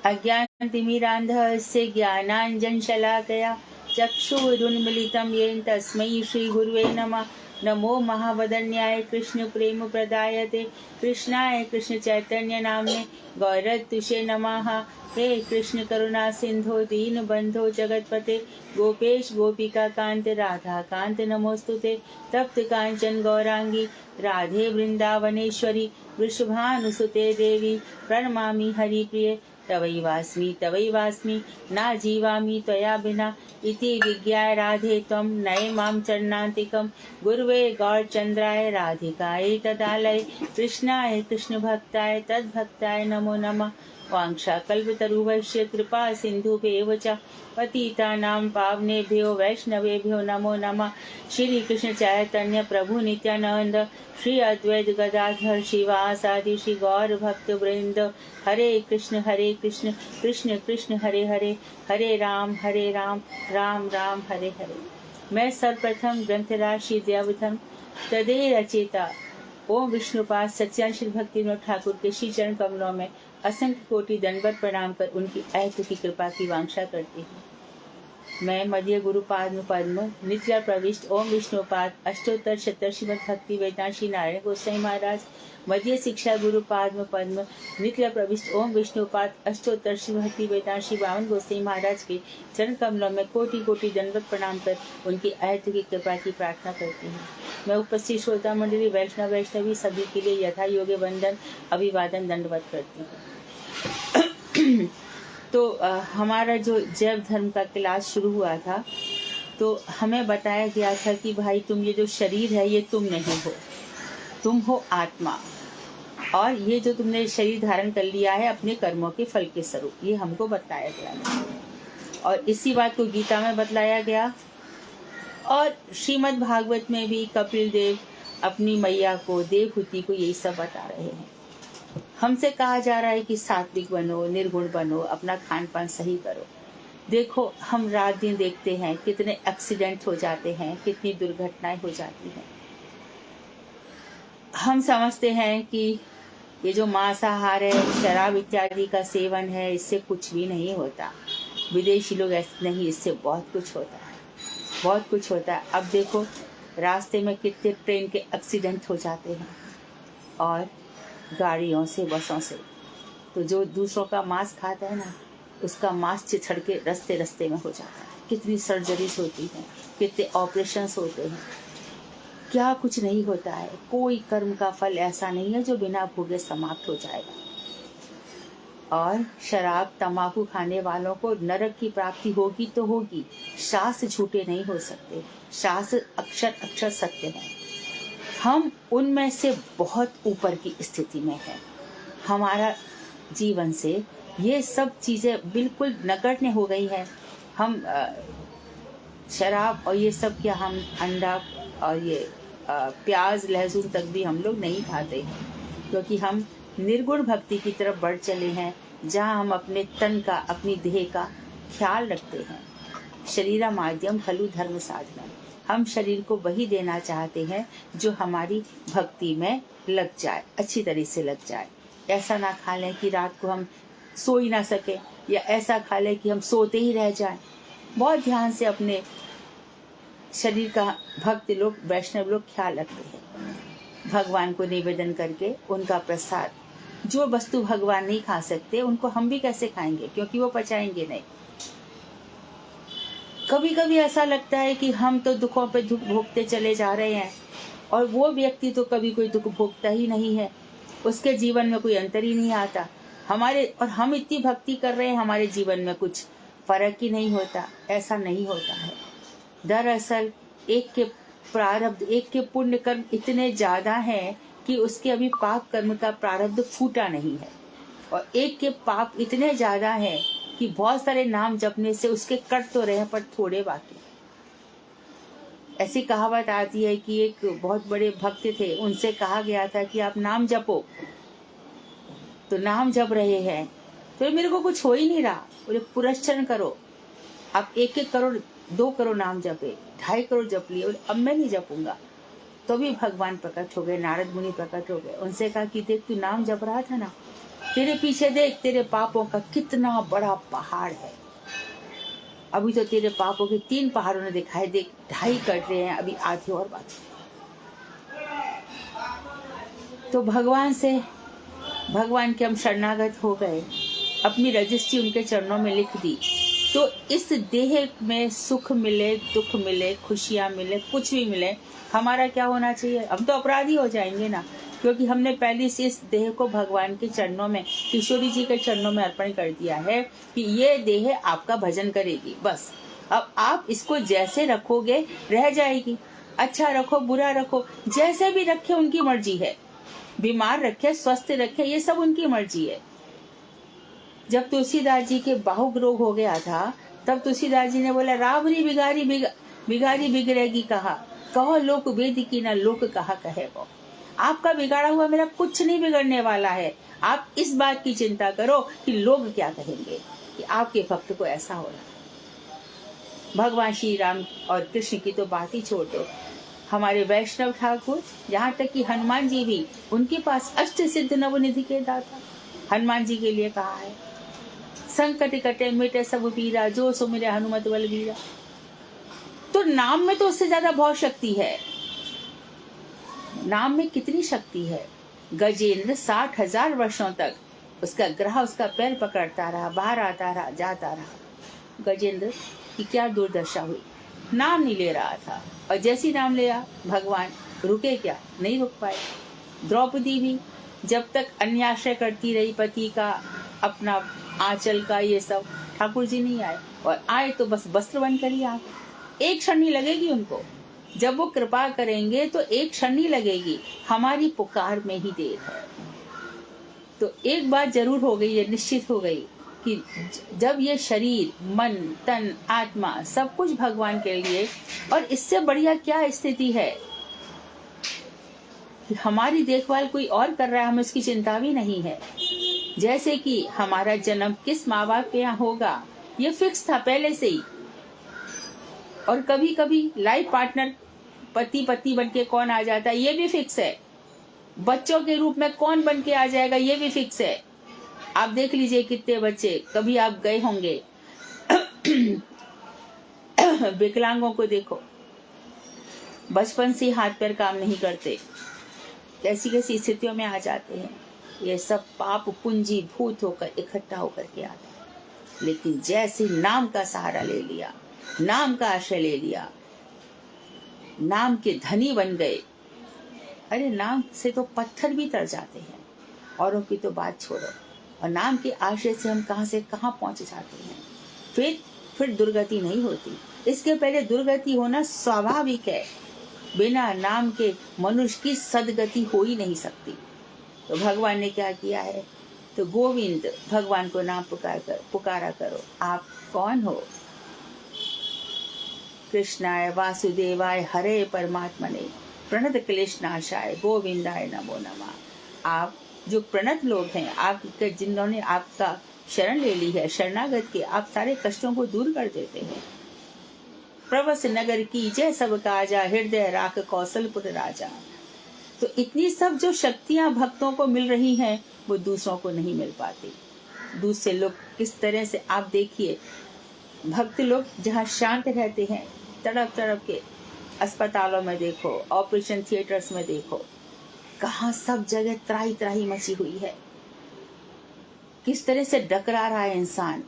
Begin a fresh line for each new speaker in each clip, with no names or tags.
अज्ञानतिमिरान्धस्य ज्ञानाञ्जनशलाकया चक्षुरुन्मीलितं येन तस्मै श्रीगुरुवे नमः। नमो महावदन्याय कृष्ण प्रेम प्रदायते कृष्णाय कृष्ण चैतन्य नामने गौरतुषे नमः। हे कृष्ण करुणा सिंधु दीन बंधो जगतपते गोपेश गोपिका कांत राधा कांत नमोस्तुते। तप्त कांचन गौरांगी राधे वृंदावनेश्वरी वृषभानुसुते देवी प्रणमामि हरिप्रिये। तवैवास्मि ना जीवामि त्वया बिना इति विज्ञाय राधे त्वं नये मां चरणान्तिकं। गुरुवे गौरचन्द्राय राधिकायै तदालये कृष्णाय कृष्णभक्ताय तद्भक्ताय नमो नमः। वाञ्छाकल्पतरुभ्यश्च कृपा सिन्धुभ्येव च पतितानां पावनेभ्यो वैष्णवेभ्यो नमो नमः। श्री कृष्ण चैतन्य प्रभु नित्यानंद श्री अद्वैत गदाधर शिवासादि श्री गौर भक्त वृंद। हरे कृष्ण कृष्ण कृष्ण हरे हरे, हरे राम राम राम हरे हरे। मैं सर्वप्रथम ग्रंथराज श्री दयावधर्म तदे रचेता ओम विष्णुपाद सच्चिदानंद श्री भक्तिविनोद ठाकुर के श्री चरण कमलों में असंख्य कोटि दंडवत प्रणाम कर उनकी अहेतुकी कृपा की वांछा करती हूँ। मैं मध्य गुरु पाद पद्म नित्य प्रविष्ट ओम विष्णुपाद अष्टोत्तर शतक श्रीमद भक्ति वेदांत श्री नारायण गोसाई महाराज मध्य शिक्षा गुरु पाद पद्म नित्य प्रविष्ट ओम विष्णुपाद अष्टोत्तर श्री भक्ति वेदांत श्री बावन गोसाई महाराज के चरण कमलों में कोटि कोटि दंडवत प्रणाम कर उनकी अहेतुकी कृपा की प्रार्थना करती हूँ। मैं उपस्थित श्रोता मंडली वैष्णवी सभी के लिए यथा योग्य वंदन अभिवादन दंडवत करती हूँ। तो हमारा जो जैव धर्म का क्लास शुरू हुआ था तो हमें बताया गया था कि भाई तुम ये जो शरीर है ये तुम नहीं हो, तुम हो आत्मा, और ये जो तुमने शरीर धारण कर लिया है अपने कर्मों के फल के स्वरूप, ये हमको बताया गया था। और इसी बात को गीता में बतलाया गया और श्रीमद् भागवत में भी कपिल देव अपनी मैया को देवहूति को यही सब बता रहे हैं। हमसे कहा जा रहा है कि सात्विक बनो, निर्गुण बनो, अपना खान पान सही करो। देखो हम रात दिन देखते हैं कितने एक्सीडेंट हो जाते हैं, कितनी दुर्घटनाएं हो जाती हैं। हम समझते हैं कि ये जो मांसाहार है, शराब इत्यादि का सेवन है, इससे कुछ भी नहीं होता। विदेशी लोग ऐसे नहीं, इससे बहुत कुछ होता है, बहुत कुछ होता है। अब देखो रास्ते में कितने ट्रेन के एक्सीडेंट हो जाते हैं और गाड़ियों से, बसों से। तो जो दूसरों का मांस खाता है ना, उसका मांस छिछड़ के रास्ते रास्ते में हो जाता है। कितनी सर्जरीज होती हैं, कितने ऑपरेशंस होते हैं, क्या कुछ नहीं होता है। कोई कर्म का फल ऐसा नहीं है जो बिना भोगे समाप्त हो जाएगा। और शराब तंबाकू खाने वालों को नरक की प्राप्ति होगी तो होगी, शास्त्र झूठे नहीं हो सकते, शास्त्र अक्षर अक्षर सत्य है। हम उनमें से बहुत ऊपर की स्थिति में हैं। हमारा जीवन से ये सब चीज़ें बिल्कुल नगण्य हो गई है। हम शराब और ये सब, क्या हम अंडा और ये प्याज लहसुन तक भी हम लोग नहीं खाते हैं, क्योंकि हम निर्गुण भक्ति की तरफ बढ़ चले हैं, जहाँ हम अपने तन का, अपनी देह का ख्याल रखते हैं। शरीरा माध्यम खलु धर्म साधना, हम शरीर को वही देना चाहते हैं जो हमारी भक्ति में लग जाए, अच्छी तरह से लग जाए। ऐसा ना खा लें कि रात को हम सो ही ना सके, या ऐसा खा लें कि हम सोते ही रह जाएं। बहुत ध्यान से अपने शरीर का भक्त लोग, वैष्णव लोग ख्याल रखते हैं। भगवान को निवेदन करके उनका प्रसाद, जो वस्तु भगवान नहीं खा सकते उनको हम भी कैसे खाएंगे, क्योंकि वो पचाएंगे नहीं। कभी कभी ऐसा लगता है कि हम तो दुखों पे दुख भोगते चले जा रहे हैं, और वो व्यक्ति तो कभी कोई दुख भोगता ही नहीं है, उसके जीवन में कोई अंतर ही नहीं आता हमारे, और हम इतनी भक्ति कर रहे हैं, हमारे जीवन में कुछ फर्क ही नहीं होता। ऐसा नहीं होता है। दरअसल एक के प्रारब्ध, एक के पुण्य कर्म इतने ज़्यादा हैं कि उसके अभी पाप कर्म का प्रारब्ध फूटा नहीं है, और एक के पाप इतने ज़्यादा हैं कि बहुत सारे नाम जपने से उसके कट तो रहे पर थोड़े बाकी। ऐसी कहावत आती है कि एक बहुत बड़े भक्त थे, उनसे कहा गया था कि आप नाम जपो, तो नाम जप रहे हैं, तो मेरे को कुछ हो ही नहीं रहा। बोले पुरस्चरण करो, आप 1-1 करोड़ 2 करोड़ नाम जपे, 2.5 करोड़ जप लिए, अब मैं नहीं जपूंगा। तो भी भगवान प्रकट हो गए, नारद मुनि प्रकट हो गए। उनसे कहा कि देख तू नाम जप रहा था ना, तेरे पीछे देख, तेरे पापों का कितना बड़ा पहाड़ है। अभी तो तेरे पापों के 3 पहाड़ों ने दिखाई, देख 2.5 कट रहे हैं, अभी आधे और बाकी। तो भगवान के हम शरणागत हो गए, अपनी रजिस्ट्री उनके चरणों में लिख दी। तो इस देह में सुख मिले, दुख मिले, खुशियां मिले, कुछ भी मिले, हमारा क्या होना चाहिए? हम तो अपराधी हो जाएंगे ना, क्योंकि हमने पहले से इस देह को भगवान के चरणों में, किशोरी जी के चरणों में अर्पण कर दिया है कि ये देह आपका भजन करेगी। बस अब आप इसको जैसे रखोगे रह जाएगी। अच्छा रखो, बुरा रखो, जैसे भी रखे उनकी मर्जी है। बीमार रखे, स्वस्थ रखे, ये सब उनकी मर्जी है। जब तुलसीदास जी के बाहुक रोग हो गया था, तब तुलसीदास जी ने बोला, रावरी बिगारी बिगड़ेगी कहा, कहो लोक वेद की ना लोक कहा कहे वो। आपका बिगाड़ा हुआ मेरा कुछ नहीं बिगड़ने वाला है। आप इस बात की चिंता करो कि लोग क्या कहेंगे कि आपके भक्त को ऐसा हो रहा। भगवान श्री राम और कृष्ण की तो बात ही छोड़ दो, हमारे वैष्णव ठाकुर, यहाँ तक कि हनुमान जी भी, उनके पास अष्ट सिद्ध नवनिधि के दाता। हनुमान जी के लिए कहा है, संकट कटे मिटे सब पीरा, जो सुमिरे हनुमत बलबीरा। तो नाम में तो उससे ज्यादा बहुत शक्ति है। नाम में कितनी शक्ति है। गजेंद्र 60,000 वर्षों तक उसका ग्रह उसका पैर पकड़ता रहा, बाहर आता रहा, जाता रहा। गजेंद्र की क्या दुर्दशा हुई, नाम नहीं ले रहा था, और जैसी नाम लिया भगवान रुके क्या? नहीं रुक पाए। द्रौपदी भी जब तक अन्याश्रय करती रही पति का, अपना आंचल का, ये सब, ठाकुर जी नहीं आए, और आए तो बस वस्त्र बन कर ही आ। एक क्षण नहीं लगेगी उनको, जब वो कृपा करेंगे तो एक क्षण नहीं लगेगी। हमारी पुकार में ही देर है। तो एक बात जरूर हो गई है, निश्चित हो गई कि जब ये शरीर, मन, तन, आत्मा सब कुछ भगवान के लिए, और इससे बढ़िया क्या स्थिति है कि हमारी देखभाल कोई और कर रहा है, हमें उसकी चिंता भी नहीं है। जैसे कि हमारा जन्म किस माँ बाप के यहाँ होगा, ये फिक्स था पहले से ही। और कभी कभी लाइफ पार्टनर, पति पत्नी बन के कौन आ जाता है, ये भी फिक्स है। बच्चों के रूप में कौन बन के आ जाएगा, ये भी फिक्स है। आप देख लीजिए कितने बच्चे, कभी आप गए होंगे विकलांगों को देखो, बचपन से हाथ पैर काम नहीं करते, कैसी कैसी स्थितियों में आ जाते हैं। ये सब पाप पूंजी भूत होकर इकट्ठा होकर के आता है। लेकिन जैसे नाम का सहारा ले लिया, नाम का आश्रय ले लिया, नाम के धनी बन गए। अरे नाम से तो पत्थर भी तर जाते हैं, औरों की तो बात छोड़ो। और नाम के आश्रय से हम कहां से कहां पहुंच जाते हैं। फिर दुर्गति नहीं होती। इसके पहले दुर्गति होना स्वाभाविक है। बिना नाम के मनुष्य की सदगति हो ही नहीं सकती। तो भगवान ने क्या किया है, तो गोविंद भगवान को नाम पुकारा करो। आप कौन हो? कृष्णाय वासुदेवाय हरे परमात्मने प्रणत क्लेशनाशाय गोविंदाय नमो नमः। आप जो प्रणत लोग हैं, आप जिन्होंने आपका शरण ले ली है, शरणागत के, आप सारे कष्टों को दूर कर देते हैं। प्रवस नगर की जय सब काजा, हृदय राख कौशलपुर राजा। तो इतनी सब जो शक्तियां भक्तों को मिल रही हैं, वो दूसरों को नहीं मिल पाती। दूसरे लोग किस तरह से, आप देखिए, भक्त लोग जहाँ शांत रहते हैं, तड़प तड़प के अस्पतालों में देखो, ऑपरेशन थिएटर्स में देखो, कहाँ सब जगह त्राही त्राही मची हुई है। किस तरह से डकरा रहा है इंसान,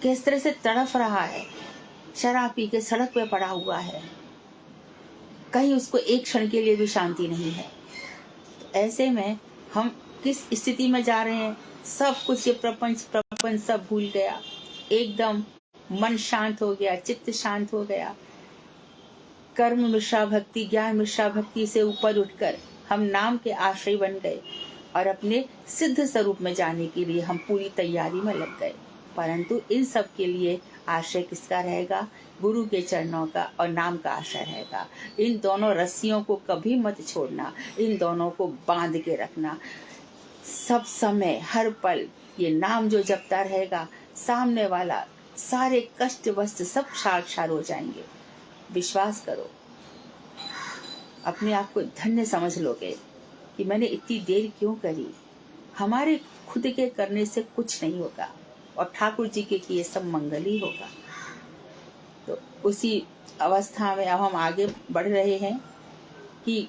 किस तरह से तड़फ रहा है, शराब पी के सड़क पे पड़ा हुआ है, कहीं उसको एक क्षण के लिए भी शांति नहीं है। तो ऐसे में हम किस स्थिति में जा रहे हैं? सब कुछ ये प्रपंच सब भूल गया, एकदम मन शांत हो गया, चित्त शांत हो गया। कर्म मिश्रा भक्ति, ज्ञान मिश्रा भक्ति से ऊपर उठकर हम नाम के आश्रय बन गए और अपने सिद्ध स्वरूप में जाने के लिए हम पूरी तैयारी में लग गए। परंतु इन सब के लिए आश्रय किसका रहेगा? गुरु के चरणों का और नाम का आश्रय रहेगा। इन दोनों रस्सियों को कभी मत छोड़ना, इन दोनों को बांध के रखना। सब समय हर पल ये नाम जो जपता रहेगा, सामने वाला सारे कष्ट वस्त सब क्षार हो जाएंगे। विश्वास करो, अपने आप को धन्य समझ लोगे कि मैंने इतनी देर क्यों करी। हमारे खुद के करने से कुछ नहीं होगा और ठाकुर जी के किए सब मंगल ही होगा। तो उसी अवस्था में अब हम आगे बढ़ रहे हैं कि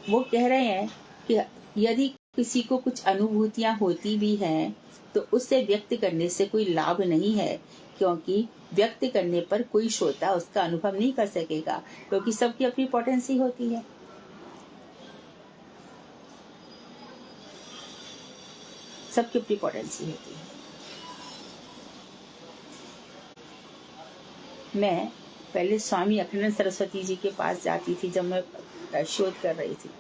वो कह रहे हैं कि यदि किसी को कुछ अनुभूतियां होती भी हैं तो उससे व्यक्त करने से कोई लाभ नहीं है, क्योंकि व्यक्त करने पर कोई श्रोता उसका अनुभव नहीं कर सकेगा, क्योंकि सबकी अपनी पोटेंसी होती है। सबकी अपनी पोटेंसी होती है। मैं पहले स्वामी अखंडानंद सरस्वती जी के पास जाती थी जब मैं शोध कर रही थी,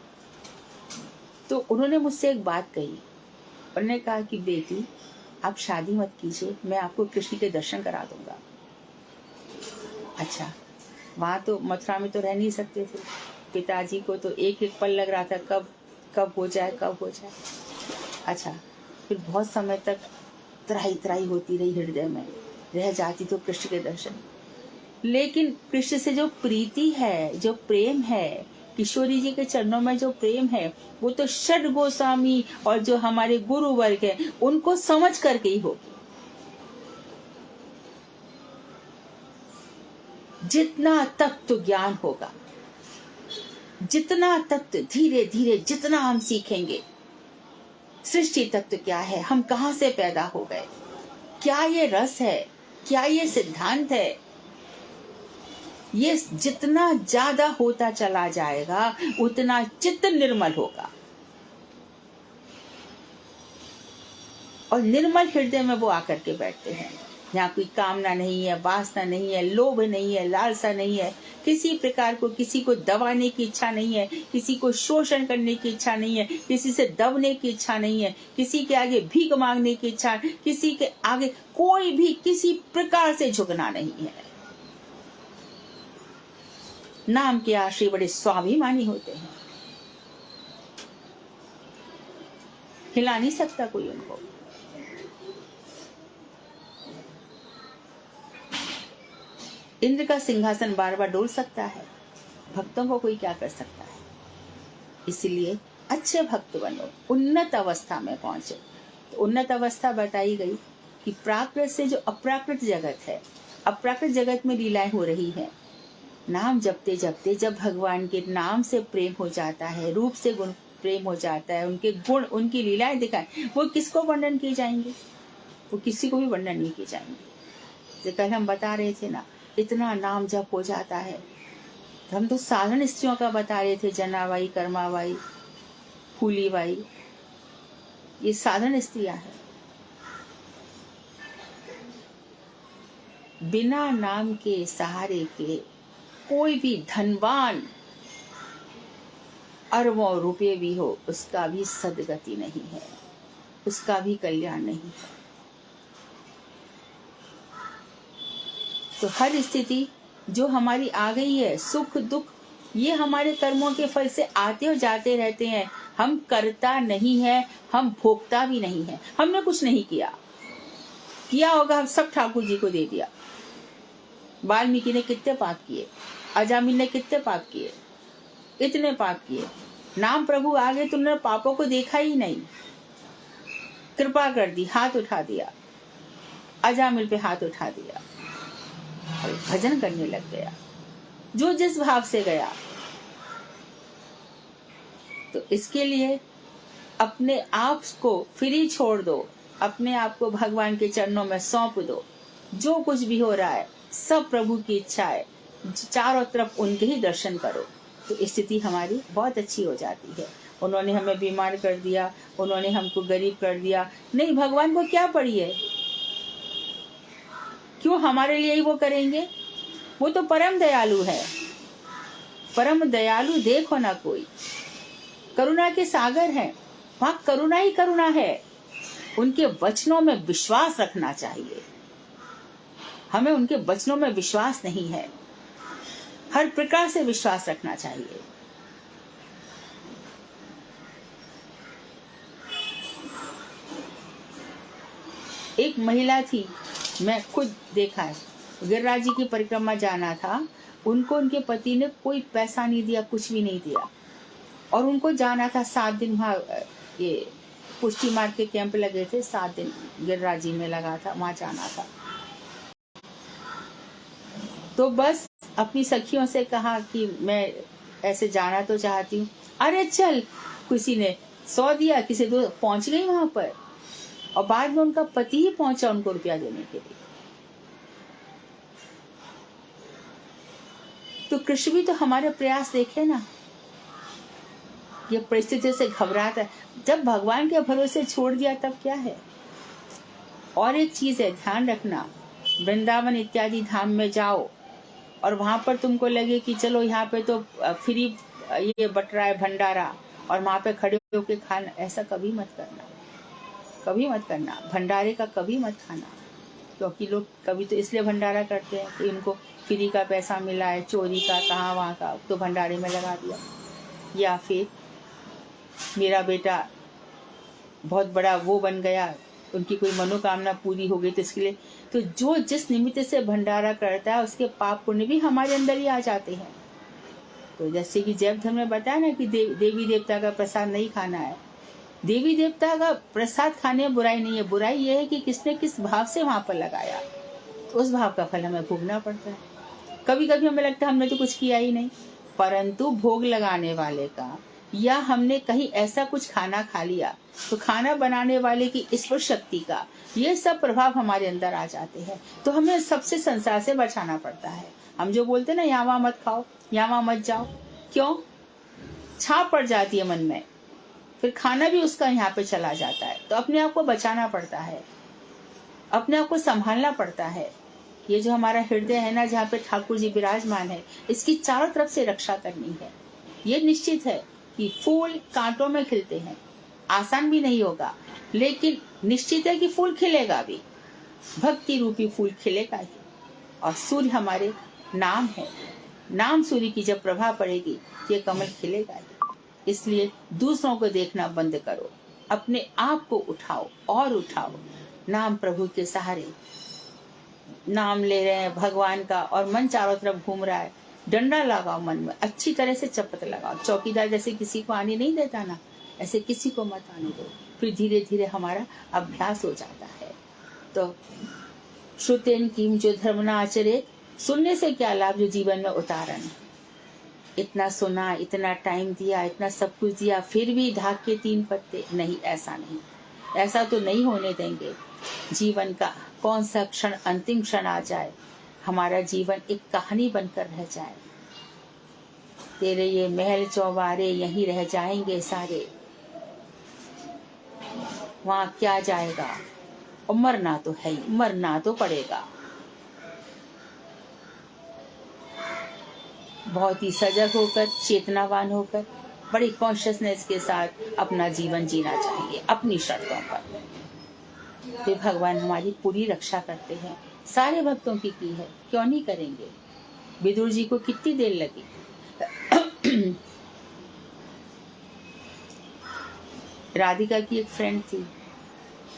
तो उन्होंने मुझसे एक बात कही। उन्होंने कहा कि बेटी, आप शादी मत कीजिए, मैं आपको कृष्ण के दर्शन करा दूंगा। अच्छा, वहाँ तो मथुरा में तो रह नहीं सकते थे, पिताजी को तो एक एक पल लग रहा था कब कब हो जाए, कब हो जाए। अच्छा, फिर बहुत समय तक त्राही त्राही होती रही, हृदय में रह जाती तो कृष्ण के दर्शन। लेकिन कृष्ण से जो प्रीति है, जो प्रेम है, किशोरी जी के चरणों में जो प्रेम है, वो तो षड गोस्वामी और जो हमारे गुरु वर्ग है उनको समझ करके ही होगी। जितना तत्व ज्ञान होगा, जितना तत्व धीरे धीरे जितना हम सीखेंगे, सृष्टि तत्व क्या है, हम कहाँ से पैदा हो गए, क्या ये रस है, क्या ये सिद्धांत है, ये जितना ज्यादा होता चला जाएगा उतना चित्त निर्मल होगा। और निर्मल हृदय में वो आकर के बैठते हैं। यहाँ कोई कामना नहीं है, वासना नहीं है, लोभ नहीं है, लालसा नहीं है, किसी प्रकार को किसी को दबाने की इच्छा नहीं है, किसी को शोषण करने की इच्छा नहीं है, किसी से दबने की इच्छा नहीं है, किसी के आगे भीख मांगने की इच्छा, किसी के आगे कोई भी किसी प्रकार से झुकना नहीं है। नाम के आश्रय बड़े स्वाभिमानी होते हैं, हिला नहीं सकता कोई उनको। इंद्र का सिंहासन बार बार डोल सकता है, भक्तों को कोई क्या कर सकता है। इसलिए अच्छे भक्त बनो, उन्नत अवस्था में पहुंचो। तो उन्नत अवस्था बताई गई कि प्राकृत से जो अप्राकृत जगत है, अप्राकृत जगत में लीलाएं हो रही हैं। नाम जपते जपते जब भगवान के नाम से प्रेम हो जाता है, रूप से गुण प्रेम हो जाता है, उनके गुण, उनकी लीलाएं दिखाएं, वो किसको वर्णन किए जाएंगे? वो किसी को भी वर्णन नहीं किए जाएंगे। जो कल हम बता रहे थे ना, इतना नाम जप हो जाता है। तो हम तो साधारण स्त्रियों का बता रहे थे, जनाबाई, कर्माबाई, फूलीबाई, ये साधारण स्त्रियां हैं। बिना नाम के सहारे के कोई भी धनवान अरबों रुपये भी हो, उसका भी सदगति नहीं है, उसका भी कल्याण नहीं है। तो हर स्थिति जो हमारी आ गई है, सुख दुख, ये हमारे कर्मों के फल से आते और जाते रहते हैं। हम करता नहीं है, हम भोगता भी नहीं है। हमने कुछ नहीं किया, किया होगा हम सब ठाकुर जी को दे दिया। वाल्मीकि ने कितने पाप किए, अजामिल ने कितने पाप किए, इतने पाप किए। नाम प्रभु आ गए तो उन्होंने पापों को देखा ही नहीं, कृपा कर दी, हाथ उठा दिया, अजामिल पे हाथ उठा दिया और भजन करने लग गया, जो जिस भाव से गया। तो इसके लिए अपने आप को फ्री छोड़ दो, अपने आप को भगवान के चरणों में सौंप दो। जो कुछ भी हो रहा है सब प्रभु की इच्छा है, चारों तरफ उनके ही दर्शन करो, तो स्थिति हमारी बहुत अच्छी हो जाती है। उन्होंने हमें बीमार कर दिया, उन्होंने हमको गरीब कर दिया, नहीं, भगवान को क्या पड़ी है, क्यों हमारे लिए ही वो करेंगे? वो तो परम दयालु है, परम दयालु देखो ना कोई, करुणा के सागर हैं, वहाँ करुणा ही करुणा है। उनके वचनों में विश्वास रखना चाहिए, हमें उनके वचनों में विश्वास नहीं है, हर प्रकार से विश्वास रखना चाहिए। एक महिला थी, मैं खुद देखा है, गिरिराज जी की परिक्रमा जाना था, उनको उनके पति ने कोई पैसा नहीं दिया, कुछ भी नहीं दिया, और उनको जाना था 7 दिन वहाँ ये पुष्टि मार्ग के कैंप लगे थे, 7 दिन गिरिराज जी में लगा था, वहां जाना था। तो बस अपनी सखियों से कहा कि मैं ऐसे जाना तो चाहती हूँ। अरे चल, किसी ने 100 दिया, किसी 2, पहुंच गई वहां पर। और बाद में उनका पति ही पहुंचा उनको रुपया देने के लिए। तो कृष्ण भी तो हमारे प्रयास देखे ना, ये परिस्थिति से घबराता है। जब भगवान के भरोसे छोड़ दिया तब क्या है। और एक चीज है, ध्यान रखना, वृंदावन इत्यादि धाम में जाओ और वहां पर तुमको लगे कि चलो यहाँ पे तो फ्री ये बट रहा है भंडारा, और वहां पे खड़े होके खाना, ऐसा कभी मत करना, कभी मत करना। भंडारे का कभी मत खाना, क्योंकि लोग कभी तो इसलिए भंडारा करते हैं कि उनको फ्री का पैसा मिला है, चोरी का कहाँ वहाँ का, तो भंडारे में लगा दिया। या फिर मेरा बेटा बहुत बड़ा वो बन गया, उनकी कोई मनोकामना पूरी हो गई, तो इसके लिए तो जो जिस निमित्त से भंडारा करता है उसके पाप पुण्य भी हमारे अंदर ही आ जाते हैं। तो जैसे कि जैव धर्म में बताया ना कि देवी देवता का प्रसाद नहीं खाना है। देवी देवता का प्रसाद खाने में बुराई नहीं है, बुराई ये है कि किसने किस भाव से वहां पर लगाया, तो उस भाव का फल हमें भोगना पड़ता है। कभी कभी हमें लगता है हमने तो कुछ किया ही नहीं, परंतु भोग लगाने वाले का, या हमने कहीं ऐसा कुछ खाना खा लिया तो खाना बनाने वाले की ईश्वर शक्ति का, ये सब प्रभाव हमारे अंदर आ जाते हैं। तो हमें सबसे संसार से बचाना पड़ता है। हम जो बोलते हैं ना, यहाँ वहाँ मत खाओ, यहाँ वहाँ मत जाओ, क्यों? छाप पड़ जाती है मन में, फिर खाना भी उसका यहाँ पे चला जाता है। तो अपने आप को बचाना पड़ता है, अपने आप को संभालना पड़ता है। ये जो हमारा हृदय है ना, जहाँ पे ठाकुर जी विराजमान है, इसकी चारों तरफ से रक्षा करनी है। ये निश्चित है कि फूल कांटों में खिलते हैं, आसान भी नहीं होगा, लेकिन निश्चित है कि फूल खिलेगा भी, भक्ति रूपी फूल खिलेगा ही। और सूर्य हमारे नाम है, नाम सूर्य की जब प्रभा पड़ेगी ये कमल खिलेगा ही। इसलिए दूसरों को देखना बंद करो, अपने आप को उठाओ और उठाओ। नाम प्रभु के सहारे, नाम ले रहे हैं भगवान का और मन चारों तरफ घूम रहा है, डंडा लगाओ मन में, अच्छी तरह से चपत लगाओ। चौकीदार जैसे किसी को आने नहीं देता ना, ऐसे किसी को मत आने दो। फिर धीरे धीरे हमारा अभ्यास हो जाता है। तो श्रुतेन किम जो धर्म न आचरे, सुनने से क्या लाभ जो जीवन में उतारन। इतना सुना, इतना टाइम दिया, इतना सब कुछ दिया, फिर भी ढाक के 3 पत्ते नहीं, ऐसा नहीं, ऐसा तो नहीं होने देंगे। जीवन का कौन सा क्षण अंतिम क्षण आ जाए, हमारा जीवन एक कहानी बनकर रह जाए। तेरे ये महल चौबारे यहीं रह जाएंगे सारे, वहां क्या जाएगा, और मरना तो है ही, मरना तो पड़ेगा। बहुत ही सजग होकर, चेतनावान होकर, बड़ी कॉन्शियसनेस के साथ अपना जीवन जीना चाहिए अपनी शर्तों पर। तो भगवान हमारी पूरी रक्षा करते हैं, सारे भक्तों की है, क्यों नहीं करेंगे। विदुर जी को कितनी देर लगी। राधिका की एक फ्रेंड थी,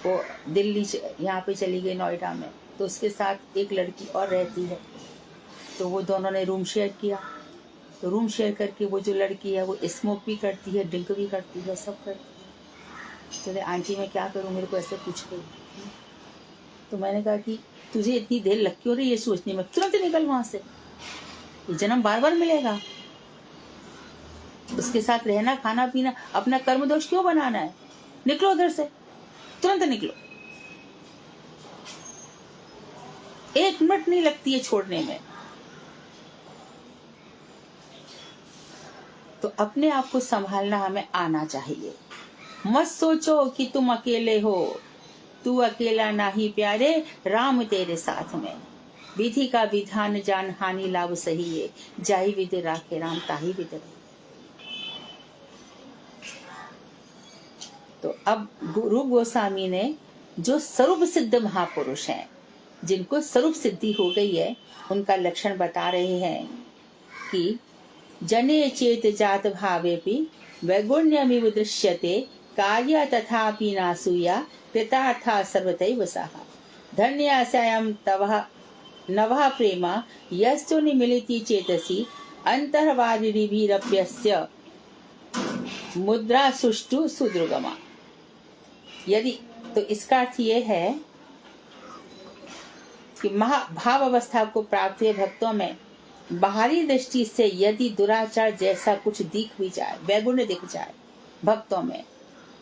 वो दिल्ली यहाँ पे चली गई नोएडा में, तो उसके साथ एक लड़की और रहती है। तो वो दोनों ने रूम शेयर किया। तो रूम शेयर करके वो जो लड़की है वो स्मोक भी करती है, ड्रिंक भी करती है, सब करती है। चले आंटी मैं क्या करूँ, मेरे को ऐसे पूछ गई। तो मैंने कहा कि तुझे इतनी देर लग क्यों रही है सोचने में, तुरंत निकल वहां से, ये जन्म बार बार मिलेगा। उसके साथ रहना, खाना पीना, अपना कर्म दोष क्यों बनाना है, निकलो उधर से, तुरंत निकलो। 1 मिनट नहीं लगती है छोड़ने में। तो अपने आप को संभालना हमें आना चाहिए। मत सोचो कि तुम अकेले हो, तू अकेला नाही प्यारे, राम तेरे साथ में। विधि का विधान जान, हानि लाभ सही है, जाहि विध राखे राम ताहि विध रहे। तो अब रूप गोस्वामी ने, जो स्वरूप सिद्ध महापुरुष हैं, जिनको स्वरूप सिद्धि हो गई है, उनका लक्षण बता रहे हैं कि जने चेत जात भावेपि वैगुण्यमिव दृश्यते, कार्य तथापि नासूया, कृतार्था सर्वतैव सहा। धन्यास्यं तव नवः प्रेमा, यस्तु निमिलिति चेतसि, अंतर्वारिभिरप्यस्य मुद्रा सुष्ठु सुदृगमा। यदि तो इसका अर्थ ये है कि महाभाव अवस्था को प्राप्त हुए भक्तों में बाहरी दृष्टि से यदि दुराचार जैसा कुछ दिख भी जाए, वैगुण्य दिख जाए भक्तों में,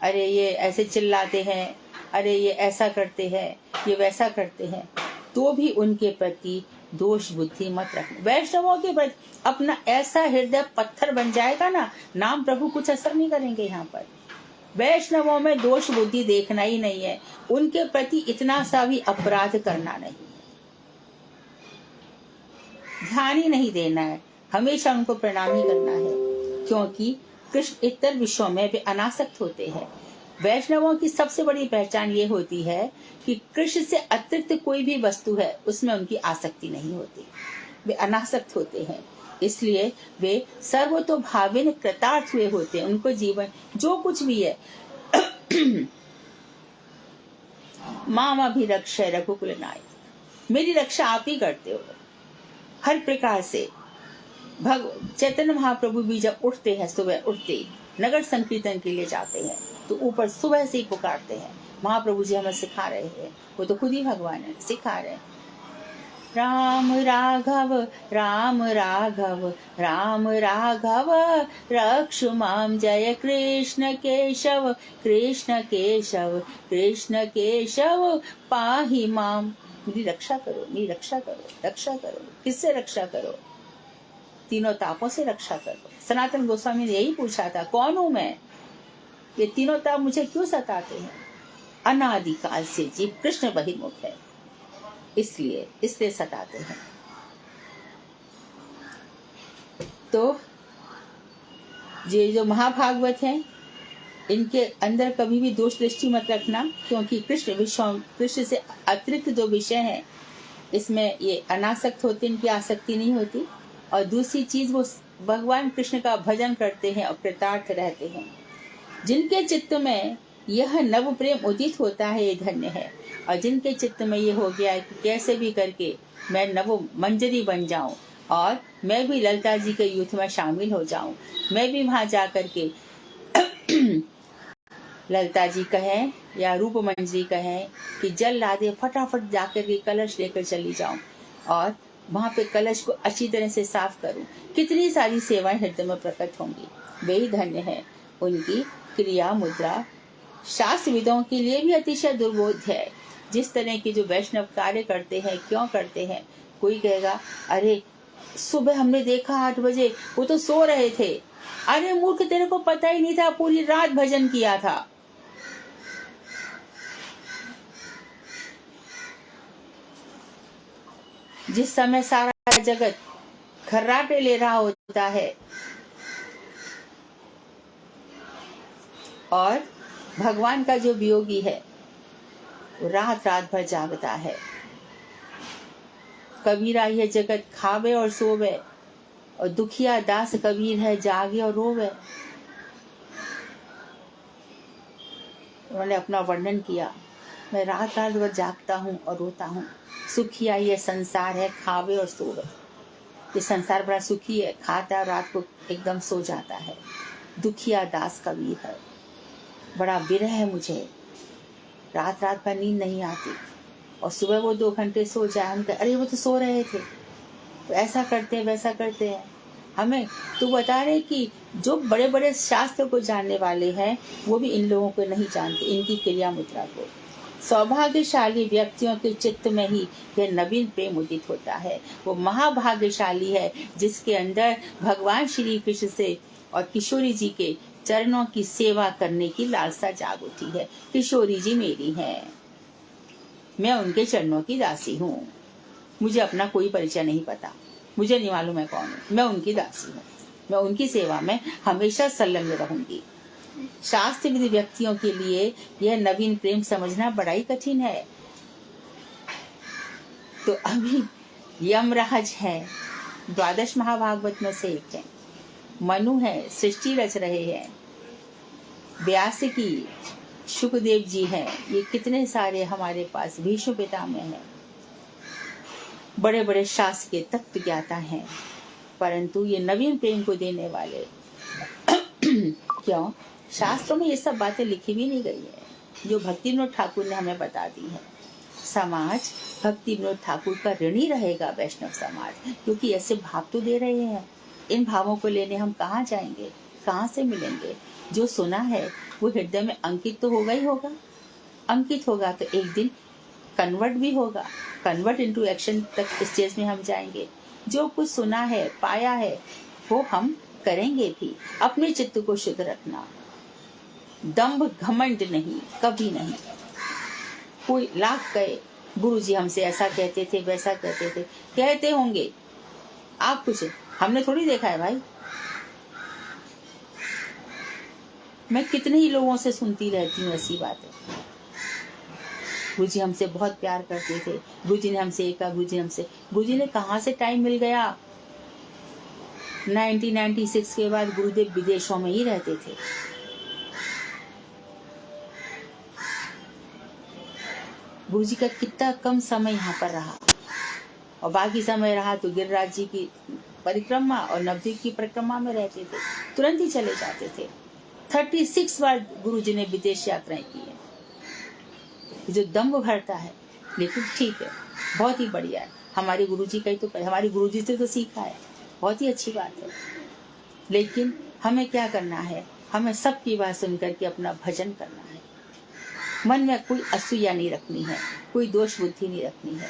अरे ये ऐसे चिल्लाते हैं, अरे ये ऐसा करते हैं, ये वैसा करते हैं, तो भी उनके प्रति दोष बुद्धि मत रखना। वैष्णवों के प्रति अपना ऐसा हृदय पत्थर बन जाएगा ना, नाम प्रभु कुछ असर नहीं करेंगे। यहाँ पर वैष्णवों में दोष बुद्धि देखना ही नहीं है, उनके प्रति इतना सा भी अपराध करना नहीं, ध्यान ही नहीं देना है, हमेशा उनको प्रणाम ही करना है, क्योंकि कृष्ण इतर विषयों में वे अनासक्त होते हैं। वैष्णवों की सबसे बड़ी पहचान ये होती है कि कृष्ण से अतिरिक्त कोई भी वस्तु है उसमें उनकी आसक्ति नहीं होती, वे अनासक्त होते हैं, इसलिए वे सर्वतोभावेन कृतार्थ हुए होते हैं। उनको जीवन जो कुछ भी है माम अभिरक्षय रघुकुल नायक, मेरी रक्षा आप ही करते हो हर प्रकार से। चैतन्य महाप्रभु भी जब उठते हैं, सुबह उठते ही नगर संकीर्तन के लिए जाते हैं तो ऊपर सुबह से ही पुकारते हैं। महाप्रभु जी हमें सिखा रहे हैं, वो तो खुद ही भगवान है, सिखा रहे हैं, राम राघव राम राघव राम राघव रक्षु माम, जय कृष्ण केशव कृष्ण केशव कृष्ण केशव पाहि माम। मेरी रक्षा करो, मेरी रक्षा करो, रक्षा करो। किससे रक्षा करो? तीनों तापों से रक्षा करो। सनातन गोस्वामी ने यही पूछा था, कौन हूं मैं, ये तीनों ताप मुझे क्यों सताते हैं? अनादिकाल से जीव कृष्ण बहिर्मुख है, इसलिए सताते हैं। तो ये जो महाभागवत हैं, इनके अंदर कभी भी दोष दृष्टि मत रखना, क्योंकि कृष्ण से अतिरिक्त जो विषय है इसमें ये अनासक्त होते, इनकी आसक्ति नहीं होती। और दूसरी चीज, वो भगवान कृष्ण का भजन करते हैं और कृतार्थ रहते हैं। जिनके चित्त में यह नव प्रेम उदित होता है ये धन्य है, और जिनके चित्त में ये हो गया है कि कैसे भी करके मैं नव मंजरी बन जाऊं और मैं भी ललिता जी के युद्ध में शामिल हो जाऊं, मैं भी वहां जा करके ललिता जी कहें या रूप मंजरी कहें कि जल ला दे, फटाफट जाकर के कलश लेकर चली जाऊं और वहां पे कलश को अच्छी तरह से साफ करूं, कितनी सारी सेवाएं हृदय में प्रकट होंगी। वे ही धन्य है। उनकी क्रिया मुद्रा शास्त्रविदों के लिए भी अतिशय दुर्बोध है। जिस तरह की जो वैष्णव कार्य करते हैं, क्यों करते हैं? कोई कहेगा, अरे सुबह हमने देखा 8 बजे वो तो सो रहे थे। अरे मूर्ख, तेरे को पता ही नहीं था, पूरी रात भजन किया था। जिस समय सारा जगत खर्राटे ले रहा होता है और भगवान का जो वियोगी है वो रात रात भर जागता है। कबीरा यह जगत खावे और सोवे, और दुखिया दास कबीर है, जागे और रोवे। उन्होंने अपना वर्णन किया, मैं रात रात भर जागता हूँ और रोता हूँ। सुखिया ये संसार है, खावे और सोवे। ये संसार बड़ा सुखी है, खाता रात को एकदम सो जाता है। दुखिया दास कबीर है, बड़ा विरह है मुझे, रात रात भर नींद नहीं आती। और सुबह वो 2 घंटे सो जाए, हम अरे वो तो सो रहे थे, तो ऐसा करते हैं वैसा करते हैं। हमें तो बता रहे कि जो बड़े बड़े शास्त्र को जानने वाले हैं वो भी इन लोगों को नहीं जानते, इनकी क्रिया मुद्रा को। सौभाग्यशाली व्यक्तियों के चित्त में ही यह नवीन प्रेम उदित होता है। वो महाभाग्यशाली है जिसके अंदर भगवान श्री कृष्ण से और किशोरी जी के चरणों की सेवा करने की लालसा जाग उठी है। किशोरी जी मेरी हैं, मैं उनके चरणों की दासी हूँ। मुझे अपना कोई परिचय नहीं पता, मुझे नहीं मालूम मैं कौन हूँ, मैं उनकी दासी हूँ। मैं उनकी सेवा में हमेशा संलग्न रहूंगी। शास्त्रविद व्यक्तियों के लिए यह नवीन प्रेम समझना बड़ा ही कठिन है। तो अभी यमराज है, 12 महाभागवत में से एक है। मनु है, सृष्टि रच रहे हैं। व्यास की, शुकदेव जी हैं, ये कितने सारे हमारे पास भीष्म पितामह हैं, बड़े बड़े शास्त्र के तत्व ज्ञाता हैं। परंतु ये नवीन प्रेम को देने वाले क्यों? शास्त्रों में ये सब बातें लिखी भी नहीं गई है। जो भक्ति विनोद ठाकुर ने हमें बता दी है। समाज भक्ति विनोद ठाकुर का ऋणी रहेगा, वैष्णव समाज, क्योंकि ऐसे भाव तो दे रहे हैं। इन भावों को लेने हम कहाँ जाएंगे, कहाँ से मिलेंगे? जो सुना है वो हृदय में अंकित तो होगा ही होगा। अंकित होगा तो एक दिन कन्वर्ट भी होगा, कन्वर्ट इनटू एक्शन तक स्टेज में हम जाएंगे। जो कुछ सुना है, पाया है, वो हम करेंगे भी। अपने चित्त को शुद्ध रखना, दंभ घमंड नहीं, कभी नहीं। कोई लाख कहे गुरुजी हमसे ऐसा कहते थे, वैसा कहते थे, कहते होंगे, आप कुछ, हमने थोड़ी देखा है भाई। मैं कितने ही लोगों से सुनती रहती हूँ ऐसी बातें। गुरुजी हमसे बहुत प्यार करते थे, गुरुजी ने हमसे एक कहा, गुरुजी ने कहाँ से टाइम मिल गया। 1996 के बाद गुरुदेव विदेशों में ही रहते थे। गुरुजी का कितना कम समय यहाँ पर रहा, और बाकी समय रहा तो गिरिराज जी की परिक्रमा और नवद्वीप की परिक्रमा में रहते थे, तुरंत ही चले जाते थे। 36 बार गुरुजी ने विदेश यात्राएं की है। जो दम्भ भरता है, लेकिन ठीक है, बहुत ही बढ़िया है। हमारे गुरुजी का ही तो, हमारे गुरुजी से तो सीखा है, बहुत ही अच्छी बात है। लेकिन हमें क्या करना है? हमें सबकी बात सुन करके अपना भजन करना है। मन में कोई असूया नहीं रखनी है, कोई दोष बुद्धि नहीं रखनी है।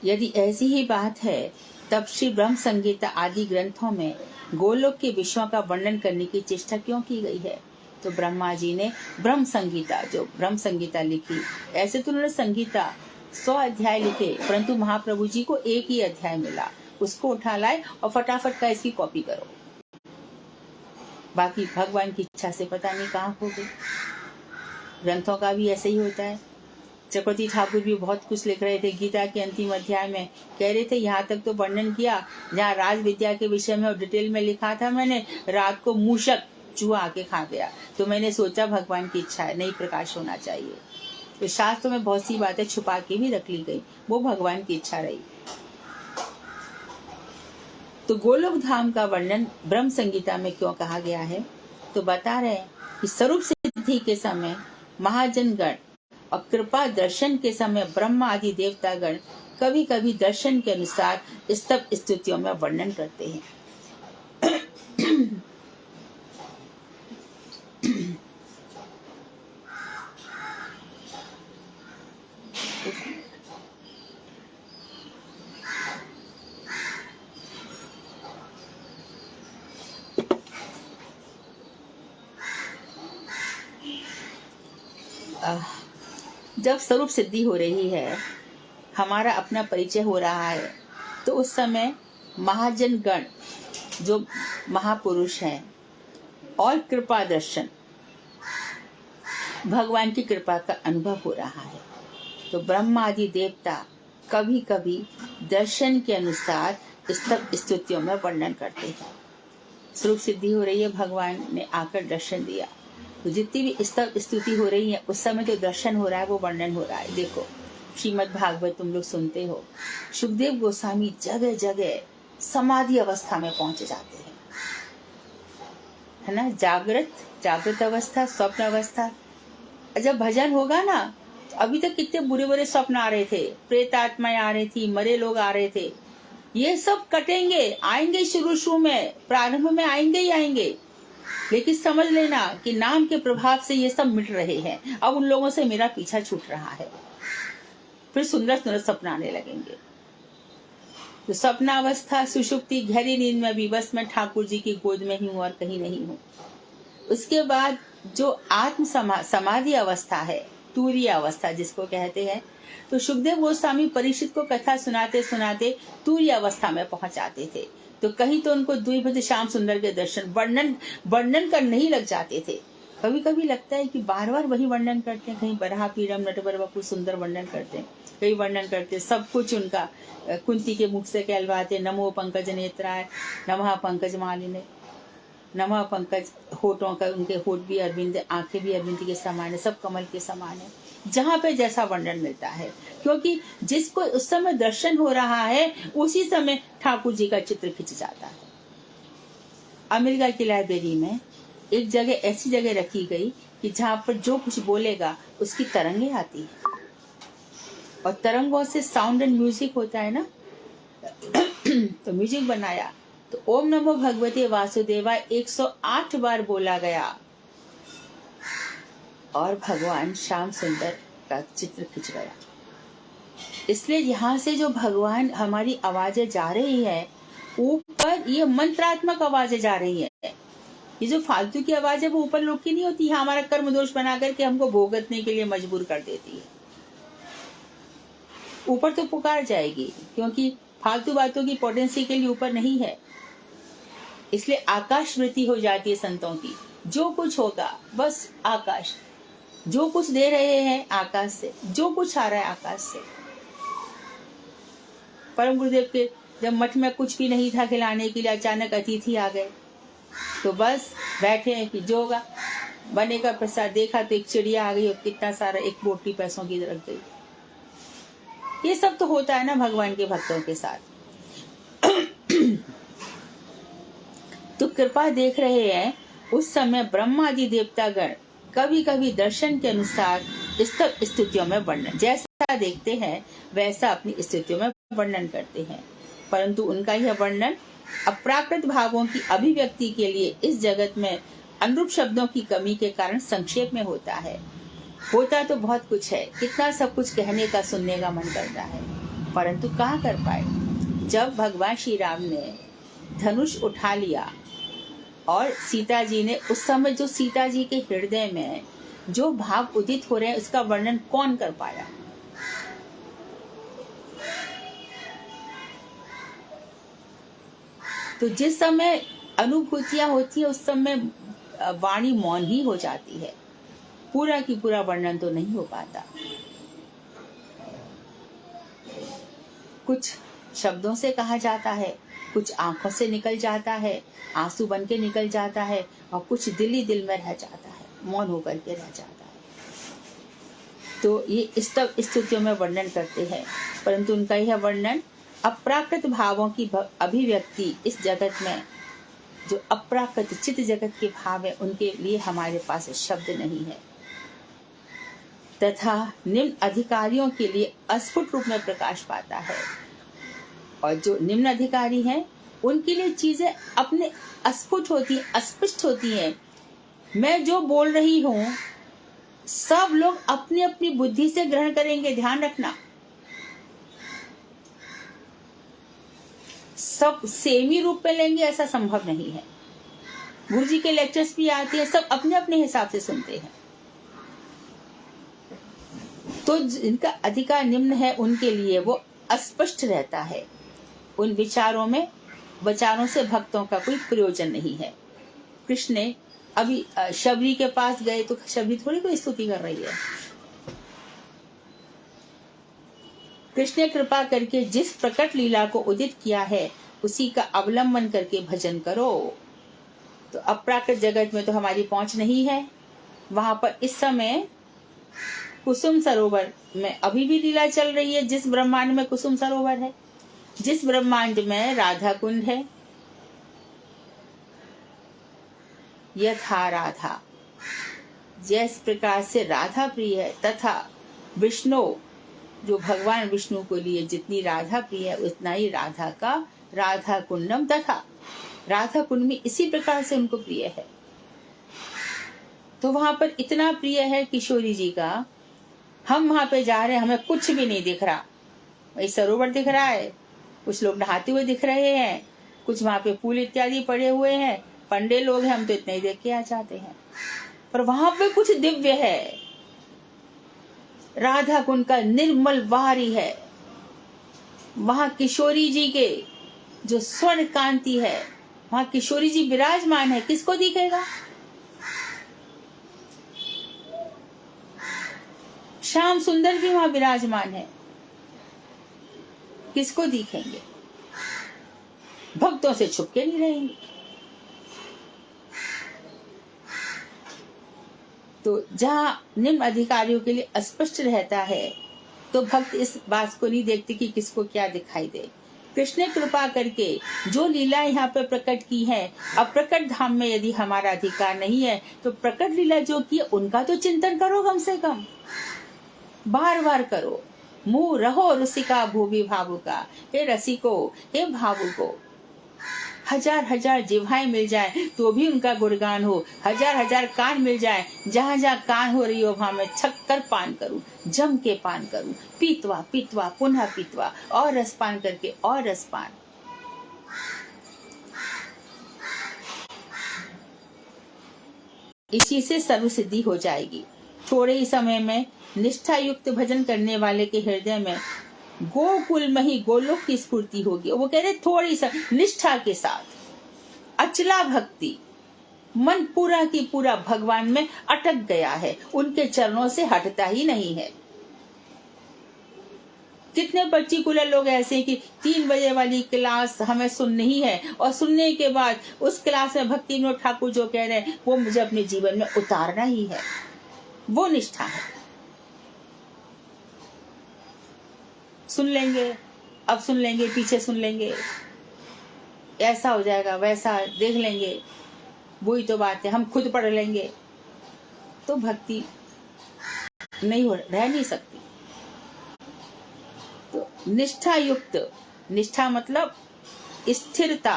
यदि ऐसी ही बात है, तब श्री ब्रह्म संगीता आदि ग्रंथों में गोलोक के विषयों का वर्णन करने की चेष्टा क्यों की गई है? तो ब्रह्मा जी ने ब्रह्म संगीता, जो ब्रह्म संगीता लिखी, ऐसे तो उन्होंने संगीता 100 अध्याय लिखे, परंतु महाप्रभु जी को एक ही अध्याय मिला, उसको उठा लाए और फटाफट का इसकी कॉपी करो। बाकी भगवान की इच्छा से पता नहीं कहाँ हो गई। ग्रंथों का भी ऐसे ही होता है। चक्रवर्ती ठाकुर भी बहुत कुछ लिख रहे थे, गीता के अंतिम अध्याय में कह रहे थे यहाँ तक तो वर्णन किया जहाँ राज विद्या के विषय में और डिटेल में लिखा था मैंने, रात को मूषक चूहा आके खा गया, तो मैंने सोचा भगवान की इच्छा है, नहीं प्रकाश होना चाहिए। तो शास्त्र में बहुत सी बातें छुपा के भी रख ली गई, वो भगवान की इच्छा रही। तो गोलोक धाम का वर्णन ब्रह्म संगीता में क्यों कहा गया है? तो बता रहे हैं कि स्वरूप सिद्धि के समय महाजन गण और कृपा दर्शन के समय ब्रह्मा आदि देवता गण कभी कभी दर्शन के अनुसार स्तव स्तुतियों में वर्णन करते हैं। जब स्वरूप सिद्धि हो रही है, हमारा अपना परिचय हो रहा है, तो उस समय महाजन गण जो महापुरुष हैं और कृपा दर्शन, भगवान की कृपा का अनुभव हो रहा है, तो ब्रह्मा आदि देवता कभी कभी दर्शन के अनुसार स्तव स्तुतियों में वर्णन करते हैं। स्वरूप सिद्धि हो रही है, भगवान ने आकर दर्शन दिया, तो जितनी भी स्तव स्तुति हो रही है उस समय जो दर्शन हो रहा है वो वर्णन हो रहा है। देखो श्रीमद् भागवत तुम लोग सुनते हो, सुखदेव गोस्वामी जगह जगह समाधि अवस्था में पहुंच जाते हैं, है ना। जागृत अवस्था, स्वप्न अवस्था। जब भजन होगा ना, तो अभी तक कितने बुरे बुरे स्वप्न आ रहे थे, प्रेत आत्माएं आ रही थी, मरे लोग आ रहे थे, ये सब कटेंगे, आएंगे शुरू में, प्रारंभ में आएंगे ही आएंगे, लेकिन समझ लेना कि नाम के प्रभाव से ये सब मिट रहे हैं। अब उन लोगों से मेरा पीछा छूट रहा है, फिर सुंदर सुंदर सपन आने लगेंगे। तो सपनावस्था, सुषुप्ति, गहरी नींद में भी बस मैं ठाकुर जी की गोद में ही हूँ और कहीं नहीं हूँ। उसके बाद जो आत्म समाधि अवस्था है, तूर्य अवस्था जिसको कहते हैं, तो सुखदेव गोस्वामी परीक्षित को कथा सुनाते सुनाते तूर्य अवस्था में पहुंच जाते थे। तो कहीं तो उनको द्विभद्र श्याम सुंदर के दर्शन वर्णन करने ही लग जाते थे। कभी कभी लगता है कि बार बार वही वर्णन करते हैं, कहीं बराह पीड़म नटवर वपुर सुंदर वर्णन करते हैं, कहीं वर्णन करते हैं, सब कुछ उनका कुंती के मुख से कहलवाते, नमो पंकज नेत्राय, नमः पंकज मालिने, नमः पंकज, होठों का, उनके होठ भी अरविंद, आंखें भी अरविंद के समान है, सब कमल के समान है, जहाँ पे जैसा वर्णन मिलता है, क्योंकि जिसको उस समय दर्शन हो रहा है उसी समय ठाकुर जी का चित्र खिंच जाता है। अमेरिका की लाइब्रेरी में एक जगह ऐसी जगह रखी गई कि जहाँ पर जो कुछ बोलेगा उसकी तरंगें आती है, और तरंगों से साउंड एंड म्यूजिक होता है ना। तो म्यूजिक बनाया, तो ओम नमो भगवते वासुदेवाय 108 बार बोला गया, और भगवान श्याम सुंदर का चित्र खिंच गया। इसलिए यहाँ से जो भगवान हमारी आवाजें जा रही है ऊपर, ये मंत्रात्मक आवाजें जा रही है। ये जो फालतू की आवाज है वो ऊपर लोग की नहीं होती है, हमारा कर्म दोष बना करके हमको भोगतने के लिए मजबूर कर देती है। ऊपर तो पुकार जाएगी, क्योंकि फालतू बातों की पोटेंसी के लिए ऊपर नहीं है। इसलिए आकाश वृत्ति हो जाती है संतों की, जो कुछ होगा बस आकाश, जो कुछ दे रहे हैं आकाश से, जो कुछ आ रहा है आकाश से। परम गुरुदेव के जब मठ में कुछ भी नहीं था खिलाने के लिए, अचानक अतिथि आ गए, तो बस बैठे हैं कि जो होगा बनेगा प्रसाद। देखा तो एक चिड़िया आ गई और कितना सारा एक बोटी पैसों की रख गई। ये सब तो होता है ना भगवान के भक्तों के साथ। तो कृपा देख रहे हैं, उस समय ब्रह्मादि देवतागण कभी कभी दर्शन के अनुसार स्तुतियों में वर्णन, जैसा देखते हैं वैसा अपनी स्तुतियों में वर्णन करते हैं, परंतु उनका यह वर्णन अप्राकृत भावों की अभिव्यक्ति के लिए इस जगत में अनुरूप शब्दों की कमी के कारण संक्षेप में होता है। होता तो बहुत कुछ है, कितना सब कुछ कहने का, सुनने का मन करता है, परंतु कहाँ कर पाए। जब भगवान श्री राम ने धनुष उठा लिया और सीता जी ने, उस समय जो सीता जी के हृदय में जो भाव उदित हो रहे हैं उसका वर्णन कौन कर पाया। तो जिस समय अनुभूतियां होती है उस समय वाणी मौन ही हो जाती है, पूरा की पूरा वर्णन तो नहीं हो पाता। कुछ शब्दों से कहा जाता है, कुछ आंखों से निकल जाता है, आंसू बन के निकल जाता है, और कुछ दिल ही दिल में रह जाता है, मौन होकर के रह जाता है। तो ये स्तुतियों में वर्णन करते हैं, परंतु उनका यह वर्णन अप्राकृत भावों की अभिव्यक्ति, इस जगत में जो अप्राकृत चित्त जगत के भाव है उनके लिए हमारे पास शब्द नहीं है, तथा निम्न अधिकारियों के लिए अस्फुट रूप में प्रकाश पाता है। और जो निम्न अधिकारी हैं उनके लिए चीजें अपने अस्फुट होती हैं, अस्पष्ट होती हैं। मैं जो बोल रही हूँ सब लोग अपनी अपनी बुद्धि से ग्रहण करेंगे, ध्यान रखना। सब सेम ही रूप में लेंगे ऐसा संभव नहीं है। गुरु जी के लेक्चर्स भी आते हैं, सब अपने अपने हिसाब से सुनते हैं। तो जिनका अधिकार निम्न है उनके लिए वो अस्पष्ट रहता है, उन विचारों से भक्तों का कोई प्रयोजन नहीं है। कृष्ण ने अभी शबरी के पास गए तो शबरी थोड़ी कोई स्तुति कर रही है। कृष्ण ने कृपा करके जिस प्रकट लीला को उदित किया है उसी का अवलंबन करके भजन करो। तो अप्राकृत जगत में तो हमारी पहुंच नहीं है, वहां पर इस समय कुसुम सरोवर में अभी भी लीला चल रही है। जिस ब्रह्मांड में कुसुम सरोवर है, जिस ब्रह्मांड में राधा कुंड है, यथा राधा, जिस प्रकार से राधा प्रिय है, तथा विष्णु जो भगवान विष्णु को लिए जितनी राधा प्रिय है उतना ही राधा का राधा कुंडम, तथा राधा कुंड में इसी प्रकार से उनको प्रिय है। तो वहां पर इतना प्रिय है किशोरी जी का, हम वहां पे जा रहे हैं, हमें कुछ भी नहीं दिख रहा। वही सरोवर दिख रहा है, कुछ लोग नहाते हुए दिख रहे हैं, कुछ वहां पे फूल इत्यादि पड़े हुए हैं, पंडे लोग हैं, हम तो इतने ही देख के आ जाते हैं। पर वहां पे कुछ दिव्य है, राधा कुंड का निर्मल वारी है, वहां किशोरी जी के जो स्वर्ण कांति है, वहां किशोरी जी विराजमान है। किसको दिखेगा? श्याम सुंदर भी वहां विराजमान है, किसको दिखेंगे? भक्तों से छुप के नहीं रहेंगे। तो जहां निम्न अधिकारियों के लिए अस्पष्ट रहता है तो भक्त इस बात को नहीं देखते कि किसको क्या दिखाई दे। कृष्ण ने कृपा करके जो लीला यहाँ पे प्रकट की है, अब प्रकट धाम में यदि हमारा अधिकार नहीं है तो प्रकट लीला जो की उनका तो चिंतन करो, कम से कम बार बार करो। मुँह रहो रसिका भूवि भावुका, हे रसिको, हे भावुको, हजार हजार जिह्वाएं मिल जाए तो भी उनका गुणगान हो, हजार हजार कान मिल जाए, जहाँ जहाँ कान हो रही हो वहां मैं छक्कर पान करूं, जम के पान करूं, पीतवा पीतवा पुनः पीतवा, और रसपान करके और रसपान। इसी से सर्व सिद्धि हो जाएगी। थोड़े ही समय में निष्ठा युक्त भजन करने वाले के हृदय में गोकुल में ही गोलोक की स्फूर्ति होगी। वो कह रहे थोड़ी सा निष्ठा के साथ, अचला भक्ति, मन पूरा की पूरा भगवान में अटक गया है, उनके चरणों से हटता ही नहीं है। कितने पर्टिकुलर लोग ऐसे हैं कि 3 बजे वाली क्लास हमें सुननी ही है, और सुनने के बाद उस क्लास में भक्ति विनोद ठाकुर जो कह रहे हैं वो मुझे अपने जीवन में उतारना ही है। वो निष्ठा है। सुन लेंगे, अब सुन लेंगे, पीछे सुन लेंगे, ऐसा हो जाएगा, वैसा देख लेंगे, वही तो बात है, हम खुद पढ़ लेंगे, तो भक्ति नहीं रह नहीं सकती। तो निष्ठा युक्त, निष्ठा मतलब स्थिरता,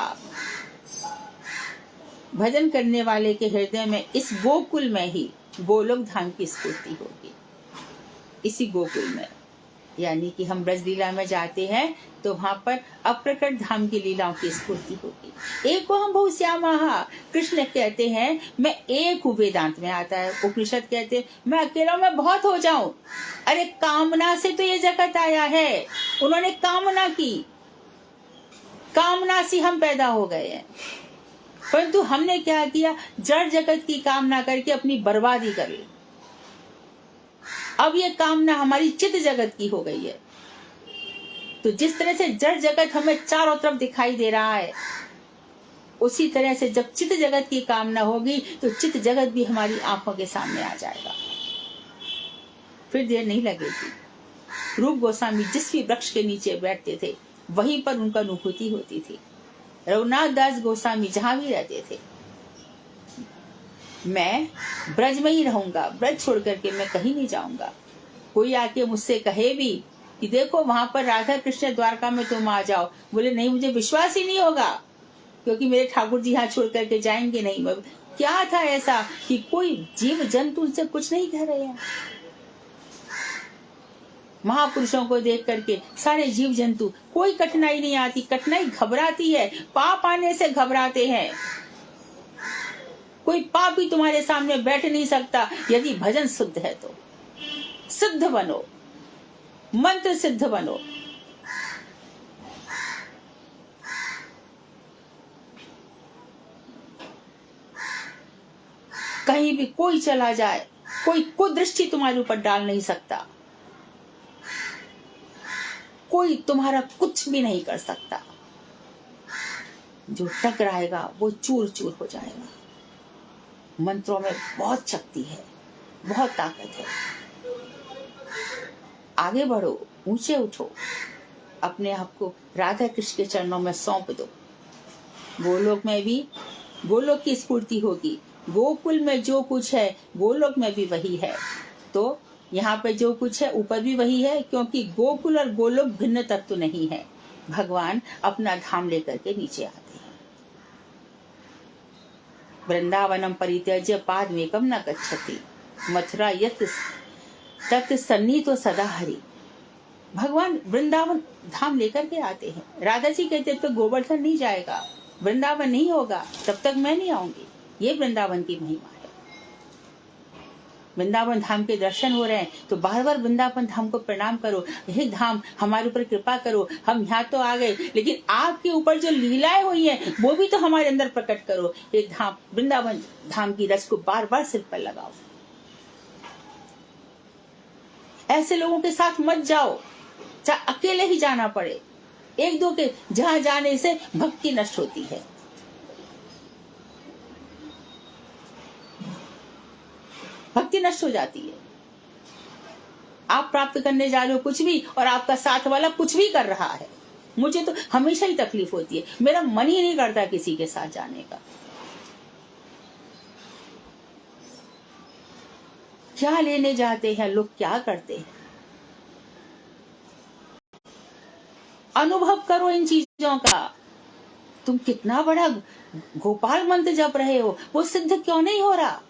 भजन करने वाले के हृदय में इस गोकुल में ही गोलोक धाम की स्फूर्ति होगी। इसी गोकुल में, यानी कि हम ब्रज लीला में जाते हैं तो वहां पर अप्रकट धाम की लीलाओं की स्फूर्ति होगी। एक को हम बहुश्यामः, कृष्ण कहते हैं मैं एक हूँ, वेदांत में आता है, उपनिषद कहते हैं मैं अकेला मैं बहुत हो जाऊं। अरे कामना से तो ये जगत आया है, उन्होंने कामना की, कामना से हम पैदा हो गए हैं, परंतु हमने क्या किया, जड़ जगत की कामना करके अपनी बर्बादी कर ली। अब ये कामना हमारी चित्त जगत की हो गई है। तो जिस तरह से जड़ जगत हमें चारों तरफ दिखाई दे रहा है, उसी तरह से जब चित्त जगत की कामना होगी तो चित्त जगत भी हमारी आंखों के सामने आ जाएगा, फिर देर नहीं लगेगी। रूप गोस्वामी जिस भी वृक्ष के नीचे बैठते थे वहीं पर उनका अनुभूति होती थी। रघुनाथ दास गोस्वामी जहां भी रहते थे, मैं ब्रज में ही रहूंगा, ब्रज छोड़ करके मैं कहीं नहीं जाऊंगा। कोई आके मुझसे कहे भी कि देखो वहां पर राधा कृष्ण द्वारका में तुम आ जाओ, बोले नहीं, मुझे विश्वास ही नहीं होगा, क्योंकि मेरे ठाकुर जी यहाँ छोड़ करके जाएंगे नहीं। क्या था ऐसा कि कोई जीव जंतु उनसे कुछ नहीं कह रहे हैं। महापुरुषों को देख करके सारे जीव जंतु, कोई कठिनाई नहीं आती, कठिनाई घबराती है, पाप आने से घबराते हैं। कोई पाप भी तुम्हारे सामने बैठ नहीं सकता यदि भजन शुद्ध है तो। सिद्ध बनो, मंत्र सिद्ध बनो। कहीं भी कोई चला जाए, कोई कुदृष्टि तुम्हारे ऊपर डाल नहीं सकता, कोई तुम्हारा कुछ भी नहीं कर सकता। जो टकराएगा वो चूर चूर हो जाएगा। मंत्रों में बहुत शक्ति है, बहुत ताकत है। आगे बढ़ो, ऊंचे उठो, अपने आप को राधा कृष्ण के चरणों में सौंप दो। गोलोक में भी गोलोक की स्फूर्ति होगी। गोकुल में जो कुछ है गोलोक में भी वही है। तो यहाँ पे जो कुछ है ऊपर भी वही है, क्योंकि गोकुल और गोलोक भिन्न तत्व नहीं है। भगवान अपना धाम लेकर के नीचे आते हैं। वृंदावनम परित्यज्य पादमेकम न गच्छति, मथुरा यत् तत् सन्निहितो सदा हरि। भगवान वृंदावन धाम लेकर के आते हैं। राधा जी कहते तो गोवर्धन नहीं जाएगा, वृंदावन नहीं होगा, तब तक मैं नहीं आऊंगी। ये वृंदावन की महिमा है। वृंदावन धाम के दर्शन हो रहे हैं तो बार बार वृंदावन धाम को प्रणाम करो, हे धाम हमारे ऊपर कृपा करो, हम यहाँ तो आ गए, लेकिन आपके ऊपर जो लीलाएं हुई हैं वो भी तो हमारे अंदर प्रकट करो। हे धाम, वृंदावन धाम की रस को बार बार सिर पर लगाओ। ऐसे लोगों के साथ मत जाओ, चाहे अकेले ही जाना पड़े। एक दो के जहां जाने से भक्ति नष्ट होती है। भक्ति नष्ट हो जाती है। आप प्राप्त करने जा रहे हो कुछ भी और आपका साथ वाला कुछ भी कर रहा है, मुझे तो हमेशा ही तकलीफ होती है, मेरा मन ही नहीं करता किसी के साथ जाने का। क्या लेने जाते हैं लोग, क्या करते हैं, अनुभव करो इन चीजों का। तुम कितना बड़ा गोपाल मंत्र जप रहे हो, वो सिद्ध क्यों नहीं हो रहा?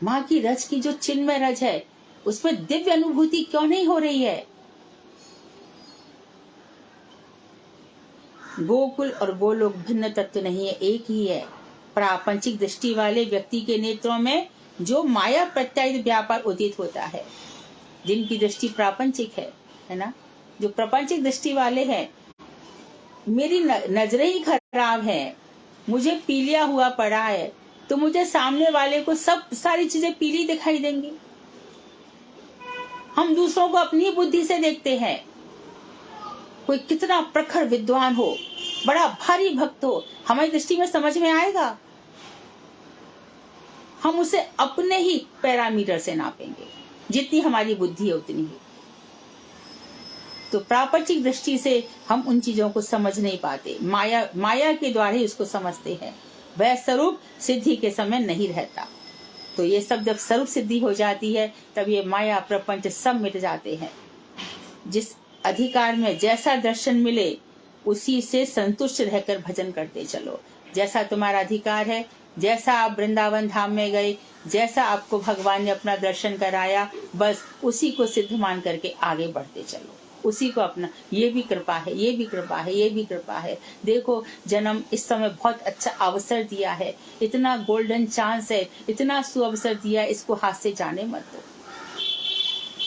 माँ की रज की जो चिन्मय रज है, उसमें दिव्य अनुभूति क्यों नहीं हो रही है? गोकुल और गोलोक भिन्न तत्व नहीं है, एक ही है। प्रापंचिक दृष्टि वाले व्यक्ति के नेत्रों में जो माया प्रत्यायित व्यापार उदित होता है, जिनकी दृष्टि प्रापंचिक है ना, जो प्रापंचिक दृष्टि वाले हैं, मेरी नजरें ही खराब है, मुझे पीलिया हुआ पड़ा है, तो मुझे सामने वाले को सब सारी चीजें पीली दिखाई देंगी। हम दूसरों को अपनी बुद्धि से देखते हैं। कोई कितना प्रखर विद्वान हो, बड़ा भारी भक्त हो, हमारी दृष्टि में समझ में आएगा? हम उसे अपने ही पैरामीटर से नापेंगे, जितनी हमारी बुद्धि है उतनी ही। तो प्रापंचिक दृष्टि से हम उन चीजों को समझ नहीं पाते, माया के द्वारा ही उसको समझते हैं। वह स्वरूप सिद्धि के समय नहीं रहता। तो ये सब जब स्वरूप सिद्धि हो जाती है, तब ये माया प्रपंच सब मिट जाते हैं। जिस अधिकार में जैसा दर्शन मिले, उसी से संतुष्ट रहकर भजन करते चलो। जैसा तुम्हारा अधिकार है, जैसा आप वृंदावन धाम में गए, जैसा आपको भगवान ने अपना दर्शन कराया, बस उसी को सिद्ध मान करके आगे बढ़ते चलो, उसी को अपना। ये भी कृपा है, ये भी कृपा है, ये भी कृपा है। देखो, जन्म इस समय बहुत अच्छा अवसर दिया है, इतना गोल्डन चांस है, इतना सुअवसर दिया है, इसको हाथ से जाने मत दो।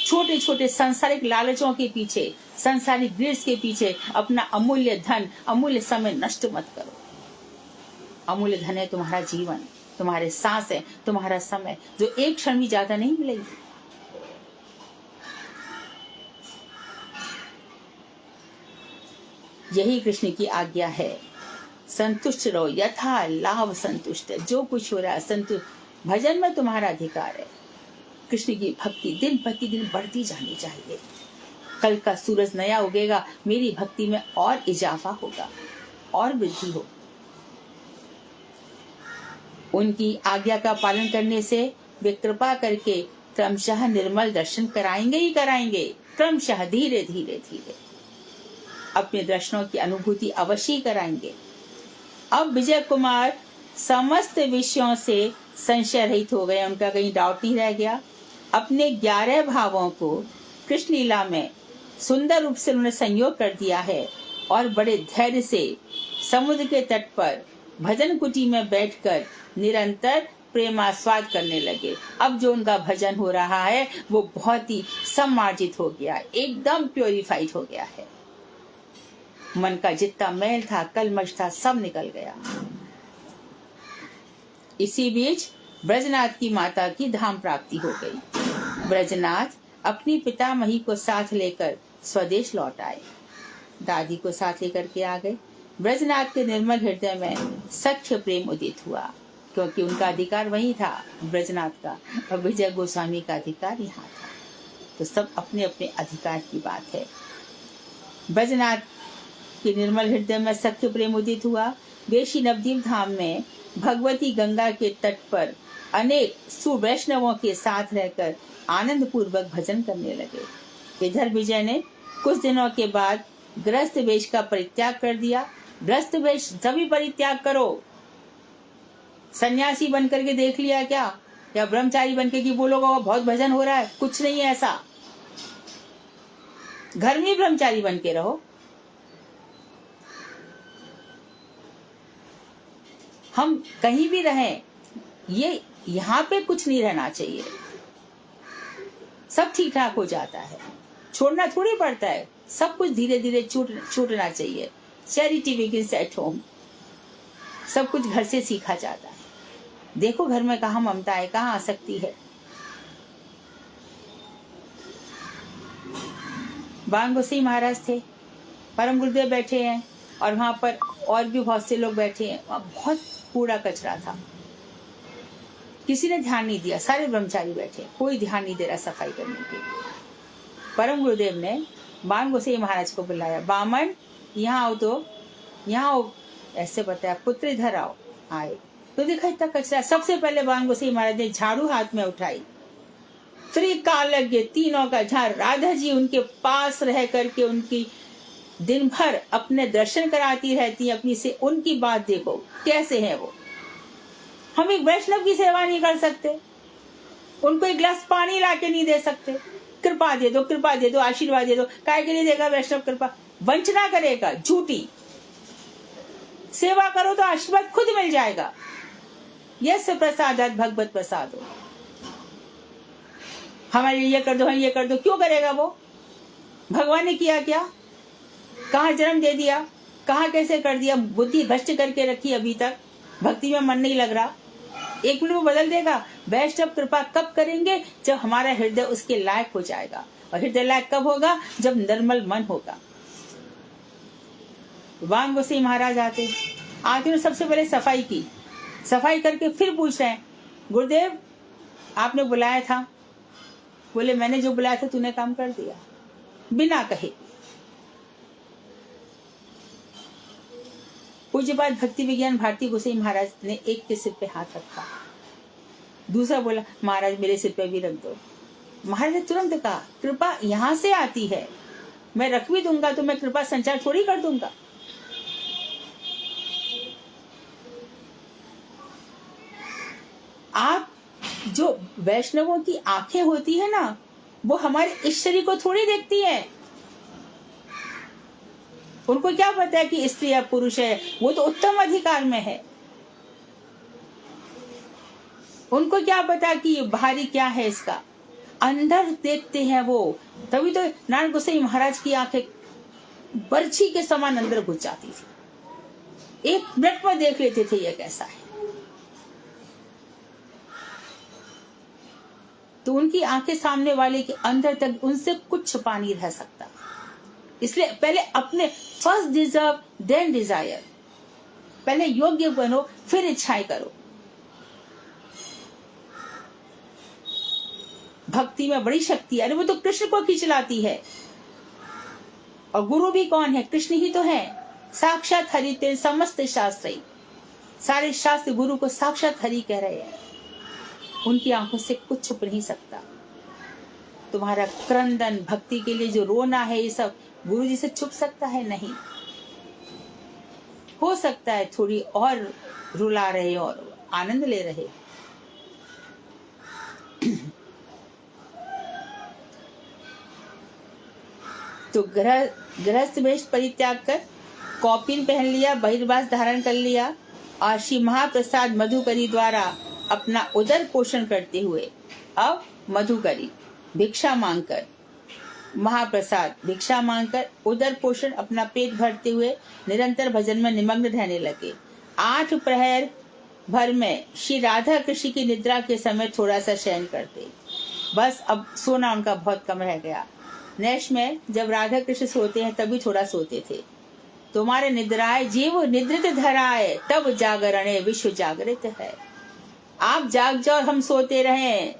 छोटे छोटे सांसारिक लालचों के पीछे, सांसारिक ग्रीड्स के पीछे अपना अमूल्य धन, अमूल्य समय नष्ट मत करो। अमूल्य धन है तुम्हारा जीवन, तुम्हारे सांस है, तुम्हारा समय, जो एक क्षण भी ज्यादा नहीं मिलेगी। यही कृष्ण की आज्ञा है। संतुष्ट रहो, यथा लाभ संतुष्ट है। जो कुछ हो रहा है संतुष्ट, भजन में तुम्हारा अधिकार है। कृष्ण की भक्ति दिन प्रतिदिन बढ़ती जानी चाहिए। कल का सूरज नया उगेगा, मेरी भक्ति में और इजाफा होगा और वृद्धि हो। उनकी आज्ञा का पालन करने से वे कृपा करके क्रमशः निर्मल दर्शन कराएंगे ही कराएंगे। क्रमशः धीरे धीरे धीरे अपने दर्शनों की अनुभूति अवश्य कराएंगे। अब विजय कुमार समस्त विषयों से संशय रहित हो गए, उनका कहीं डाउट नहीं रह गया। अपने 11 भावों को कृष्ण लीला में सुंदर रूप से उन्होंने संयोग कर दिया है और बड़े धैर्य से समुद्र के तट पर भजन कुटी में बैठकर निरंतर प्रेमास्वाद करने लगे। अब जो उनका भजन हो रहा है वो बहुत ही सम्मार्जित हो गया, एकदम प्योरीफाइड हो गया है। मन का जितना मैल था, कलमश था, सब निकल गया। इसी बीच ब्रजनाथ की माता की धाम प्राप्ति हो गई। ब्रजनाथ अपनी पितामही को साथ लेकर स्वदेश लौट आए, दादी को साथ लेकर के आ गए। ब्रजनाथ के निर्मल हृदय में सख्य प्रेम उदित हुआ, क्योंकि उनका अधिकार वही था ब्रजनाथ का, और विजय गोस्वामी का अधिकार यहाँ था। तो सब अपने अपने अधिकार की बात है। ब्रजनाथ के निर्मल हृदय में सख्य प्रेम उदित हुआ। वे श्री नवद्वीप धाम में भगवती गंगा के तट पर अनेक सुवैष्णवों के साथ रहकर आनंद पूर्वक भजन करने लगे। इधर विजय ने कुछ दिनों के बाद गृहस्थ वेश का परित्याग कर दिया। गृहस्थ वेश तभी परित्याग करो, सन्यासी बन करके देख लिया क्या, या ब्रह्मचारी बन के कि बोलोगा बहुत भजन हो रहा है, कुछ नहीं है ऐसा। घर में ब्रह्मचारी बन के रहो। हम कहीं भी रहें, ये यहाँ पे कुछ नहीं रहना चाहिए, सब ठीक ठाक हो जाता है। छोड़ना थोड़ी पड़ता है, सब कुछ धीरे धीरे छूटना चाहिए। चैरिटी बिगिंस एट होम, सब कुछ घर से सीखा जाता है। देखो घर में कहाँ ममता है, कहाँ आसक्ति है। बाण गोसाई महाराज थे, परम गुरुदेव बैठे हैं, और वहां पर और भी बहुत से लोग बैठे हैं। वहां बहुत कूड़ा कचरा था, किसी ने ध्यान नहीं दिया। सारे ब्रह्मचारी बैठे, कोई ध्यान नहीं दे रहा सफाई करने के लिए। परम गुरुदेव ने बामन गोसाई महाराज को बुलाया, बामन यहाँ आओ, तो यहाँ आओ, ऐसे बताया, पुत्र इधर आओ। आए तो देखा इतना कचरा। सबसे पहले बामन गोसाई महाराज ने झाड़ू हाथ में उठाई, त्रिकालज्ञ तीनों का झाड़, राधा जी उनके पास रह करके उनकी दिन भर अपने दर्शन कराती रहती है अपनी से। उनकी बात देखो कैसे है वो। हम एक वैष्णव की सेवा नहीं कर सकते, उनको एक गिलास पानी ला के नहीं दे सकते। कृपा दे दो, कृपा दे दो, आशीर्वाद दे दो। काय के लिए देगा वैष्णव कृपा? वंचना करेगा, झूठी। सेवा करो तो आशीर्वाद खुद मिल जाएगा। यस्य प्रसादात भगवत प्रसादो। हमारे लिए ये कर दो, हम ये कर दो, क्यों करेगा वो? भगवान ने किया क्या? कहाँ जन्म दे दिया, कहाँ कैसे कर दिया, बुद्धि भ्रष्ट करके रखी, अभी तक भक्ति में मन नहीं लग रहा। एक मिनट में बदल देगा। वैष्णव कृपा कब करेंगे? जब हमारा हृदय उसके लायक हो जाएगा। और हृदय लायक कब होगा? जब निर्मल मन होगा। बामन गोसाई महाराज आते उन्होंने सबसे पहले सफाई की। सफाई करके फिर पूछ रहे हैं, गुरुदेव आपने बुलाया था? बोले मैंने जो बुलाया था तूने काम कर दिया, बिना कहे। पूज्यपाद भक्ति विज्ञान भारती गोसाई महाराज ने एक के सिर पे हाथ रखा, दूसरा बोला महाराज मेरे सिर पे भी रख दो। महाराज ने तुरंत कहा कृपा यहाँ से आती है, मैं रख भी दूंगा तो मैं कृपा संचार थोड़ी कर दूंगा। आप जो वैष्णवों की आंखें होती है ना, वो हमारे इस शरीर को थोड़ी देखती है। उनको क्या पता है कि स्त्री या पुरुष है? वो तो उत्तम अधिकार में है। उनको क्या पता कि भारी क्या है इसका? अंदर देखते हैं वो। तभी तो नारायण गोसाई महाराज की आंखें बर्छी के समान अंदर घुस जाती थी। एक मिनट में देख लेते थे ये कैसा है। तो उनकी आंखें सामने वाले के अंदर तक, उनसे कुछ छुपा नहीं रह सकता। इसलिए पहले अपने फर्स्ट डिजर्व देन डिजायर, पहले योग्य बनो फिर इच्छाएं करो। भक्ति में बड़ी शक्ति है। अरे वो तो कृष्ण को खिंचलाती है। और गुरु भी कौन है? कृष्ण ही तो है। साक्षात हरि तेरे समस्त शास्त्र, सारे शास्त्र गुरु को साक्षात हरि कह रहे हैं। उनकी आंखों से कुछ छुप नहीं सकता। तुम्हारा क्रंदन, भक्ति के लिए जो रोना है, ये सब गुरु जी से छुप सकता है? नहीं। हो सकता है थोड़ी और रुला रहे और आनंद ले रहे। तो गृहस्थ वेश परित्याग कर कौपीन पहन लिया, बहिर्वास धारण कर लिया और श्री महाप्रसाद मधुकरी द्वारा अपना उदर पोषण करते हुए अब मधुकरी भिक्षा मांगकर, महाप्रसाद भिक्षा मांगकर उदर पोषण, अपना पेट भरते हुए निरंतर भजन में निमग्न रहने लगे। 8 प्रहर भर में श्री राधा कृष्ण की निद्रा के समय थोड़ा सा शयन करते। बस अब सोना उनका बहुत कम रह गया। नैश में जब राधा कृष्ण सोते हैं तभी थोड़ा सोते थे। तुम्हारे निद्राए जीव निद्रित धराए, तब जागरणे विश्व जागृत है। आप जाग जाओ और हम सोते रहें,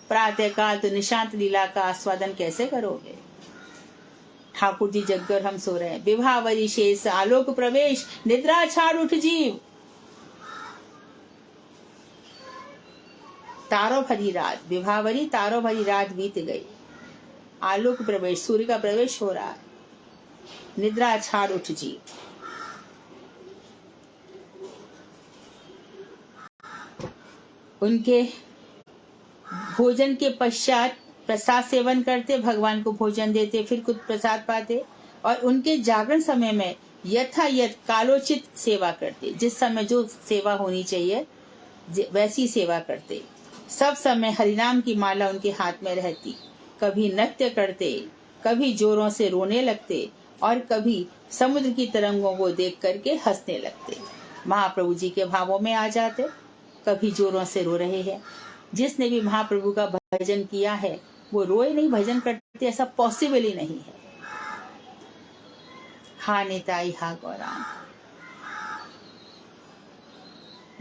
प्रातः काल तो निशांत लीला का आस्वादन कैसे करोगे? ठाकुर जी जग और हम सो रहे हैं। विभावरी शेष आलोक प्रवेश, निद्रा छाड़ उठ जीव। तारों भरी रात, विभावरी तारों भरी रात बीत गई। आलोक प्रवेश, सूर्य का प्रवेश हो रहा है। निद्रा छाड़ उठ जीव। उनके भोजन के पश्चात प्रसाद सेवन करते, भगवान को भोजन देते, फिर खुद प्रसाद पाते और उनके जागरण समय में यथायथ कालोचित सेवा करते। जिस समय जो सेवा होनी चाहिए वैसी सेवा करते। सब समय हरिनाम की माला उनके हाथ में रहती। कभी नृत्य करते, कभी जोरों से रोने लगते और कभी समुद्र की तरंगों को देख करके हंसने लगते। महाप्रभु जी के भावों में आ जाते। कभी जोरों से रो रहे हैं। जिसने भी महाप्रभु का भजन किया है वो रोए नहीं, भजन करते, ऐसा पॉसिबल ही नहीं है। हा निताई हा गौरांग।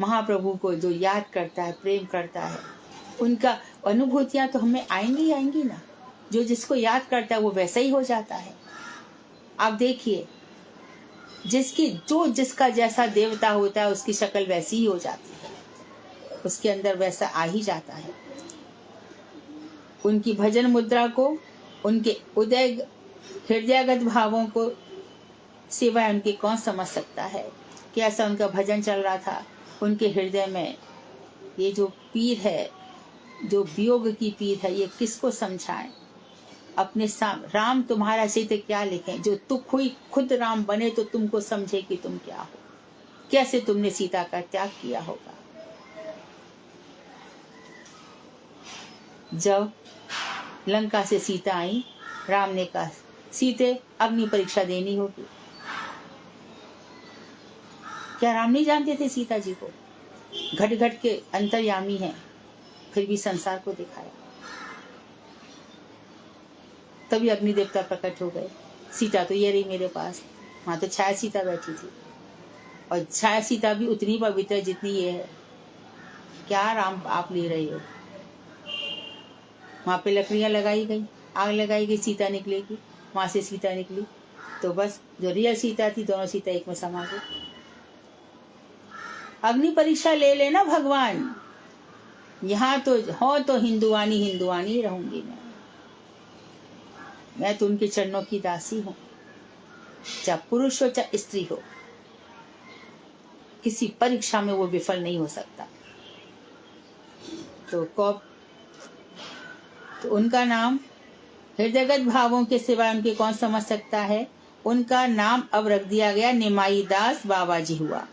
महाप्रभु को जो याद करता है, प्रेम करता है, उनका अनुभूतियां तो हमें आएंगी ना। जो जिसको याद करता है वो वैसा ही हो जाता है। आप देखिए, जिसका जैसा देवता होता है उसकी शक्ल वैसी ही हो जाती है, उसके अंदर वैसा आ ही जाता है। उनकी भजन मुद्रा को, उनके हृदयगत भावों को सिवाय उनके कौन समझ सकता है। कैसा उनका भजन चल रहा था उनके हृदय में। ये जो पीर है, जो वियोग की पीर है, ये किसको समझाएं। अपने राम तुम्हारा चरित्र क्या लिखें। जो तू खुद राम बने तो तुमको समझे कि तुम क्या हो, कैसे तुमने सीता का त्याग किया होगा। जब लंका से सीता आई, राम ने कहा सीते अग्नि परीक्षा देनी होगी। क्या राम नहीं जानते थे सीता जी को? घट घट के अंतर्यामी हैं, फिर भी संसार को दिखाया। तभी अग्नि देवता प्रकट हो गए। सीता तो ये रही मेरे पास। वहां तो छाया सीता बैठी थी, और छाया सीता भी उतनी पवित्र जितनी ये है। क्या राम आप ले रहे हो? वहां पे लकड़ियां लगाई गई, आग लगाई गई, सीता निकलेगी। वहां से सीता निकली तो बस जो रियल सीता थी, दोनों सीता एक में समा गई। अग्नि परीक्षा ले लेना भगवान। यहाँ तो हो तो हिंदुआनी रहूंगी मैं तो उनके चरणों की दासी हूँ। चाहे पुरुष हो चाहे स्त्री हो, किसी परीक्षा में वो विफल नहीं हो सकता। तो उनका नाम हृदयगत भावों के सिवा उनके कौन समझ सकता है। उनका नाम अब रख दिया गया निमाई दास बाबा जी हुआ।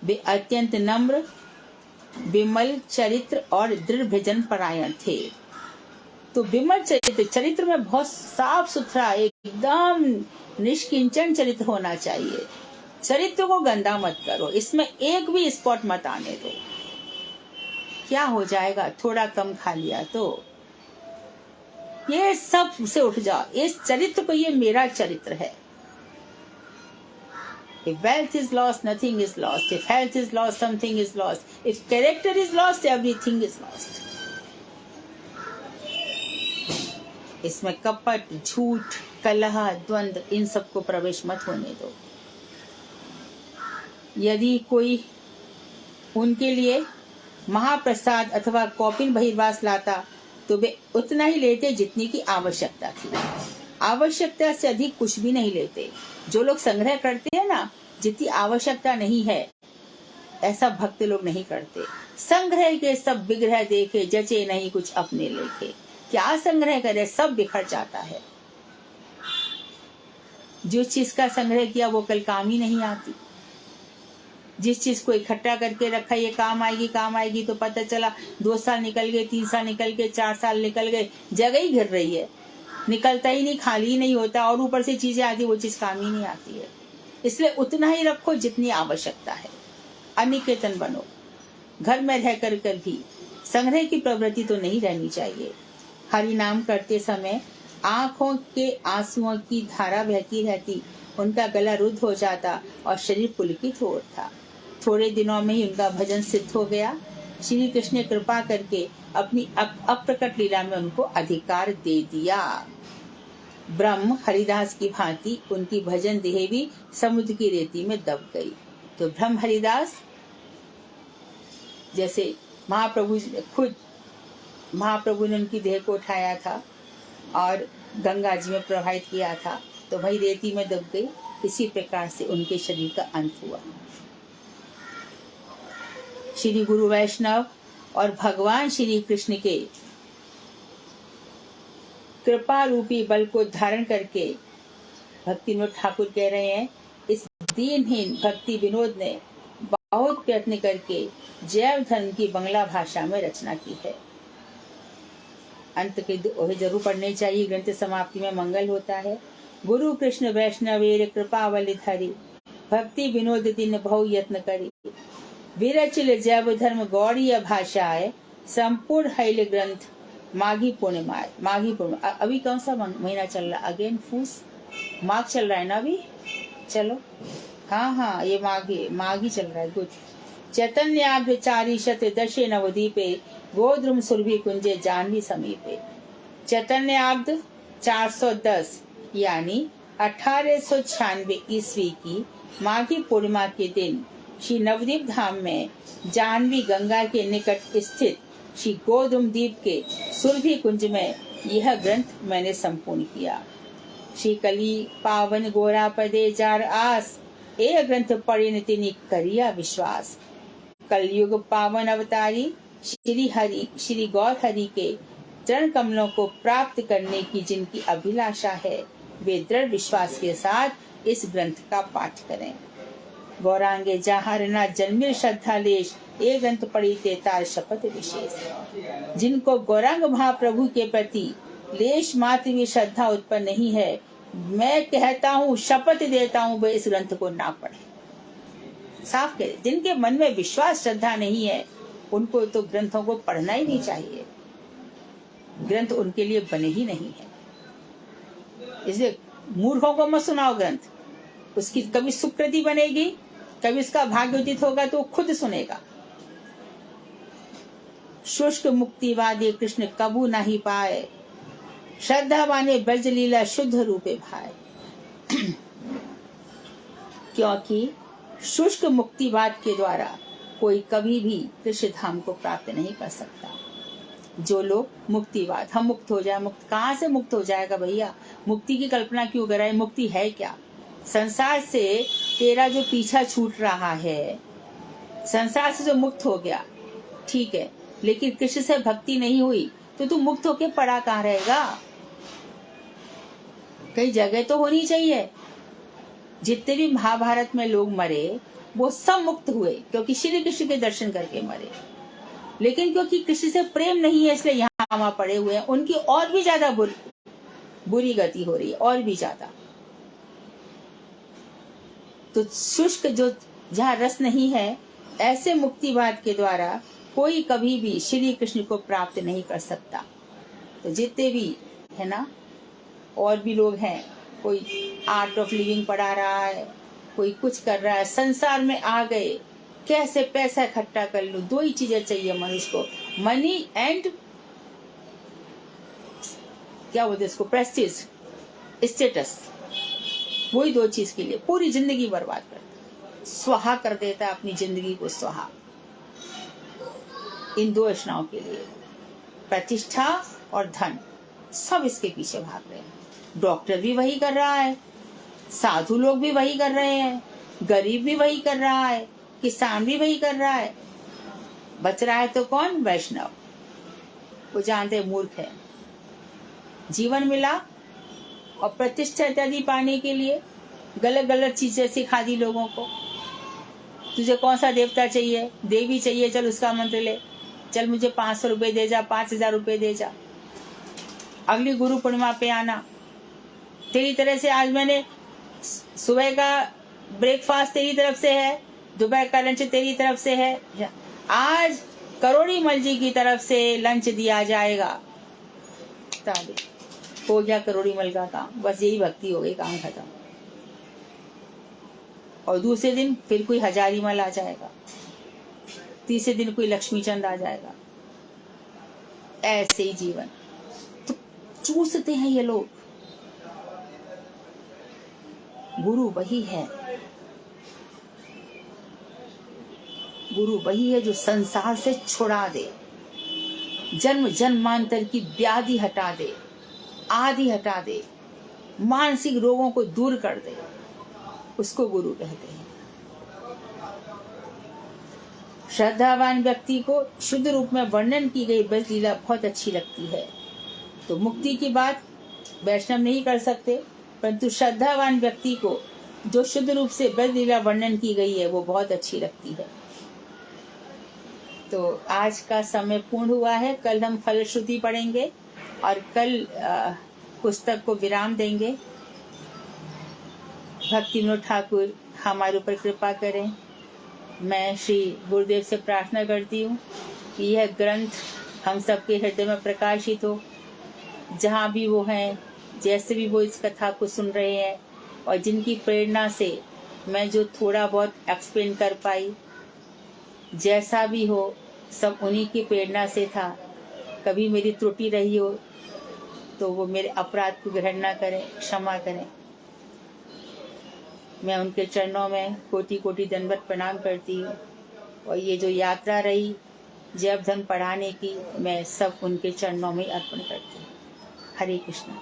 वे अत्यंत नम्र, विमल चरित्र और दृढ़ भजन परायण थे। तो विमल चरित्र में बहुत साफ सुथरा, एकदम निष्किंचन चरित्र होना चाहिए। चरित्र को गंदा मत करो, इसमें एक भी स्पॉट मत आने दो। क्या हो जाएगा, थोड़ा कम खा लिया तो ये सब से उठ जाओ। इस चरित्र को, ये मेरा चरित्र है। If wealth is lost, nothing is lost. If health is lost, something is lost. If character is lost, everything is lost. इसमें कपट, झूठ, कलह, द्वंद्व, इन सबको प्रवेश मत होने दो। यदि कोई उनके लिए महाप्रसाद अथवा कौपिन बहिर्वास लाता तो वे उतना ही लेते जितनी की आवश्यकता थी। आवश्यकता से अधिक कुछ भी नहीं लेते। जो लोग संग्रह करते हैं ना, जितनी आवश्यकता नहीं है, ऐसा भक्त लोग नहीं करते। संग्रह के सब विग्रह देखे, जचे नहीं कुछ अपने लेखे। क्या संग्रह करे, सब बिखर जाता है। जिस चीज का संग्रह किया वो कल काम ही नहीं आती। जिस चीज को इकट्ठा करके रखा, ये काम आएगी, तो पता चला 2 साल निकल गए, 3 साल निकल गए, 4 साल निकल गए, जगह ही घिर रही है, निकलता ही नहीं, खाली ही नहीं होता, और ऊपर से चीजें आती, वो चीज काम ही नहीं आती है। इसलिए उतना ही रखो जितनी आवश्यकता है। अनिकेतन बनो। घर में रह कर भी संग्रह की प्रवृत्ति तो नहीं रहनी चाहिए। हरि नाम करते समय आंखों के आंसुओं की धारा बहती रहती, उनका गला रुद्ध हो जाता और शरीर पुलकित हो उठता। थोड़े दिनों में ही उनका भजन सिद्ध हो गया। श्री कृष्ण ने कृपा करके अपनी अप्रकट लीला में उनको अधिकार दे दिया। ब्रह्म हरिदास की भांति उनकी भजन देह भी समुद्र की रेती में दब गई। तो ब्रह्म हरिदास जैसे महाप्रभु ने उनकी देह को उठाया था और गंगा जी में प्रवाहित किया था, तो वही रेती में दब गई। इसी प्रकार से उनके शरीर का अंत हुआ। श्री गुरु वैष्णव और भगवान श्री कृष्ण के कृपा रूपी बल को धारण करके भक्ति विनोद ठाकुर कह रहे हैं, इस दीनहीन भक्ति विनोद ने बहुत प्रयत्न करके जैव धर्म की बंगला भाषा में रचना की है। अंत के दोहे जरूर पढ़ने चाहिए। ग्रंथ समाप्ति में मंगल होता है। गुरु कृष्ण वैष्णवेर कृपावली धरी, भक्ति विनोद दिन बहु यत्न करी, विरचिल जैव धर्म गौड़ीय भाषाए, संपूर्ण हैल ग्रंथ माघी पूर्णिमाए। माघी पूर्णिमा अभी कौन सा महीना चल रहा है? अगेन फूस माघ चल रहा है ना अभी। चलो हाँ, ये माघी चल रहा है। गुड। चैतन्याभ्यचारी शत दशे नवदीपे गोद्रुम सुरभि कुंजे जाह्नवी समीपे। चैतन्याब्द 410 यानी 1896 ईस्वी की माघी पूर्णिमा के दिन श्री नवदीप धाम में जाह्नवी गंगा के निकट स्थित श्री गोद्रुम द्वीप के सुरभि कुंज में यह ग्रंथ मैंने संपूर्ण किया। श्री कली पावन गोरा पदे जार आस, ए ग्रंथ पढ़े नितिनि करिया विश्वास। कलयुग पावन अवतारी श्री गौर हरि के चरण कमलों को प्राप्त करने की जिनकी अभिलाषा है, वे दृढ़ विश्वास के साथ इस ग्रंथ का पाठ करें। गौरांगे जहारना जन्मिर श्रद्धा लेश, ये ग्रंथ पढ़ी ते तार शपथ विशेष। जिनको गौरांग महाप्रभु के प्रति लेश मात्र भी श्रद्धा उत्पन्न नहीं है, मैं कहता हूँ, शपथ देता हूँ, वे इस ग्रंथ को ना पढ़े। साफ कह, जिनके मन में विश्वास श्रद्धा नहीं है, उनको तो ग्रंथों को पढ़ना ही नहीं चाहिए। ग्रंथ उनके लिए बने ही नहीं है। इसलिए मूर्खों को मत सुनाओ ग्रंथ। उसकी कभी सुकृति बनेगी, कभी उसका भाग्योदित होगा तो खुद सुनेगा। शुष्क मुक्तिवादी कृष्ण कबू नहीं पाए, श्रद्धा बाने ब्रज लीला शुद्ध रूपे भाई। क्योंकि शुष्क मुक्तिवाद के द्वारा कोई कभी भी कृष्ण धाम को प्राप्त नहीं कर सकता। जो लोग मुक्तिवाद, हम मुक्त हो जाए, मुक्त कहाँ से मुक्त हो जाएगा भैया? मुक्ति की कल्पना क्यों कराए? मुक्ति है क्या? संसार से तेरा जो पीछा छूट रहा है, संसार से जो मुक्त हो गया, ठीक है, लेकिन कृष्ण से भक्ति नहीं हुई तो तू मुक्त होके पड़ा कहाँ रहेगा? कई जगह तो होनी चाहिए। जितने भी महाभारत में लोग मरे वो सब मुक्त हुए क्योंकि श्री कृष्ण के दर्शन करके मरे, लेकिन क्योंकि कृष्ण से प्रेम नहीं है इसलिए यहाँ वहां पड़े हुए हैं। उनकी और भी ज्यादा बुरी गति हो रही है, और भी ज्यादा। तो शुष्क जो जहाँ रस नहीं है, ऐसे मुक्तिवाद के द्वारा कोई कभी भी श्री कृष्ण को प्राप्त नहीं कर सकता। तो जितने भी है ना, और भी लोग हैं, कोई आर्ट ऑफ लिविंग पढ़ा रहा है, कोई कुछ कर रहा है, संसार में आ गए, कैसे पैसा इकट्ठा कर लूं। दो ही चीजें चाहिए मनुष्य को, मनी एंड क्या बोलते इसको, प्रेस्टीज, स्टेटस। वही दो चीज के लिए पूरी जिंदगी बर्बाद करता है, स्वाहा कर देता है अपनी जिंदगी को, स्वाहा। इन दो अशनाओं के लिए, प्रतिष्ठा और धन, सब इसके पीछे भाग रहे हैं। डॉक्टर भी वही कर रहा है, साधु लोग भी वही कर रहे हैं, गरीब भी वही कर रहा है, किसान भी वही कर रहा है। बच रहा है तो कौन? वैष्णव। वो जानते मूर्ख है। जीवन मिला और प्रतिष्ठा इत्यादि पाने के लिए गलत गलत चीजें सिखा दी लोगों को। तुझे कौन सा देवता चाहिए, देवी चाहिए, चल उसका मंत्र ले, चल मुझे 500 रुपए दे जा, 5000 रुपए दे जा, अगली गुरु पूर्णिमा पे आना। तेरी तरह से आज मैंने सुबह का ब्रेकफास्ट तेरी तरफ से है, दोपहर का लंच तेरी तरफ से है, आज करोड़ी मल जी की तरफ से लंच दिया जाएगा। हो गया करोड़ी मल का काम, बस यही भक्ति हो गई, काम खत्म। और दूसरे दिन फिर कोई हजारी मल आ जाएगा, तीसरे दिन कोई लक्ष्मी चंद आ जाएगा। ऐसे ही जीवन तो चूसते हैं ये लोग। गुरु वही है, गुरु वही है जो संसार से छुड़ा दे, जन्म जन्मांतर की व्याधि हटा दे, आदि हटा दे, मानसिक रोगों को दूर कर दे, उसको गुरु कहते हैं। श्रद्धावान व्यक्ति को शुद्ध रूप में वर्णन की गई ब्रज लीला बहुत अच्छी लगती है। तो मुक्ति की बात वैष्णव नहीं कर सकते, परंतु श्रद्धावान व्यक्ति को जो शुद्ध रूप से ब्रज लीला वर्णन की गई है वो बहुत अच्छी लगती है। तो आज का समय पूर्ण हुआ है। कल हम फलश्रुति पढ़ेंगे और कल पुस्तक को विराम देंगे। भक्ति विनोद ठाकुर हमारे ऊपर कृपा करें। मैं श्री गुरुदेव से प्रार्थना करती हूँ कि यह ग्रंथ हम सबके हृदय में प्रकाशित हो। जहाँ भी वो हैं, जैसे भी वो इस कथा को सुन रहे हैं, और जिनकी प्रेरणा से मैं जो थोड़ा बहुत एक्सप्लेन कर पाई, जैसा भी हो सब उन्हीं की प्रेरणा से था। कभी मेरी त्रुटि रही हो तो वो मेरे अपराध को ग्रहण न करें, क्षमा करें। मैं उनके चरणों में कोटि कोटि दंडवत प्रणाम करती हूँ। और ये जो यात्रा रही जैव धर्म पढ़ाने की, मैं सब उनके चरणों में अर्पण करती हूँ। हरे कृष्णा।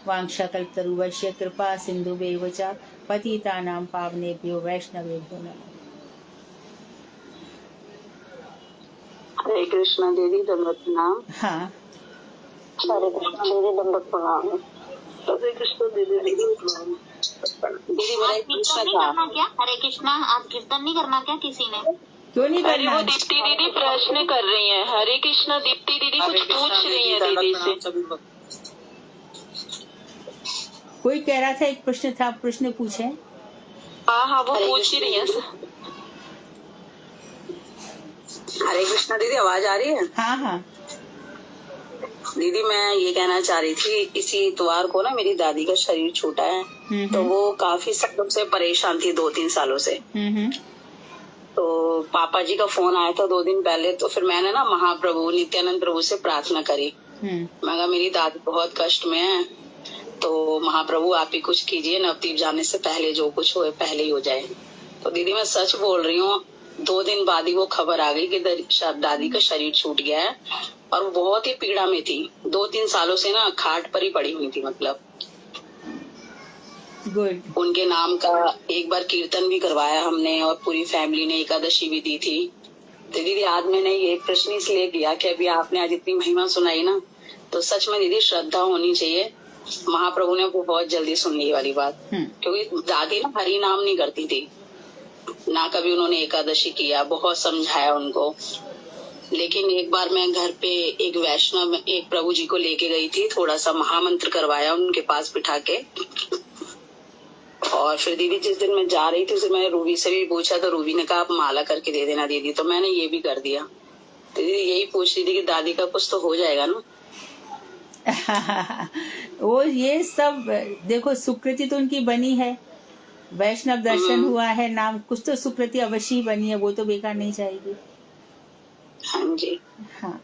वांछाकल्पतरुभ्यश्च कृपा सिन्धुभ्यैव च पतितानां पावनेभ्यो वैष्णवेभ्यो नमः।
हरे कृष्णा दीदी, दंडवत प्रणाम।
हाँ,
हरे कृष्णा दीदी, दंडवत प्रणाम। हरे कृष्णा दीदी, दंडवत प्रणाम। दीदी मेरा एक प्रश्न था।
क्या हरे कृष्णा आज कीर्तन नहीं करना क्या किसी ने?
क्यों नहीं
अरे
करना?
वो दीप्ति दीदी प्रश्न कर रही हैं। हरे कृष्णा दीप्ति दीदी कुछ पूछ रही हैं दीदी से।
कोई कह रहा था एक प्रश्न था, प्रश्न पूछे।
हाँ वो पूछ ही रही हैं। हरे कृष्णा दीदी, आवाज आ रही है?
हाँ हाँ।
दीदी मैं ये कहना चाह रही थी, इसी इतवार को ना मेरी दादी का शरीर छूटा है। तो वो काफी सालों से परेशान थी, 2-3 सालों से। तो पापा जी का फोन आया था 2 दिन पहले। तो फिर मैंने ना महाप्रभु नित्यानंद प्रभु से प्रार्थना करी। मैं कहा मेरी दादी बहुत कष्ट में है, तो महाप्रभु आप ही कुछ कीजिए, नवदीप जाने से पहले जो कुछ हो पहले ही हो जाए। तो दीदी मैं सच बोल रही हूँ, 2 दिन बाद ही वो खबर आ गई कि दादी का शरीर छूट गया है। और वो बहुत ही पीड़ा में थी, 2-3 सालों से ना खाट पर ही पड़ी हुई थी। मतलब
गुड।
उनके नाम का एक बार कीर्तन भी करवाया हमने और पूरी फैमिली ने एकादशी भी दी थी। तो दीदी आज मैंने ये प्रश्न इसलिए किया कि अभी आपने आज इतनी महिमा सुनाई ना, तो सच में दीदी श्रद्धा होनी चाहिए। महाप्रभु ने वो बहुत जल्दी सुन ली वाली बात। क्योंकि दादी ना हरि नाम नहीं करती थी ना, कभी उन्होंने एकादशी किया, बहुत समझाया उनको। लेकिन एक बार मैं घर पे एक वैष्णव एक प्रभु जी को लेके गई थी, थोड़ा सा महामंत्र करवाया उनके पास बिठा के। और फिर दीदी जिस दिन मैं जा रही थी उस दिन मैंने रूबी से भी पूछा, तो रूबी ने कहा आप माला करके दे देना दीदी। तो मैंने ये भी कर दिया। तो दीदी यही पूछ रही थी कि दादी का कुछ तो हो जाएगा ना?
वो ये सब देखो, सुकृति तो उनकी बनी है, वैष्णव दर्शन हुआ है, नाम कुछ तो सुकृति अवश्य बनी है, वो तो बेकार नहीं जाएगी।
हाँ जी।
हाँ,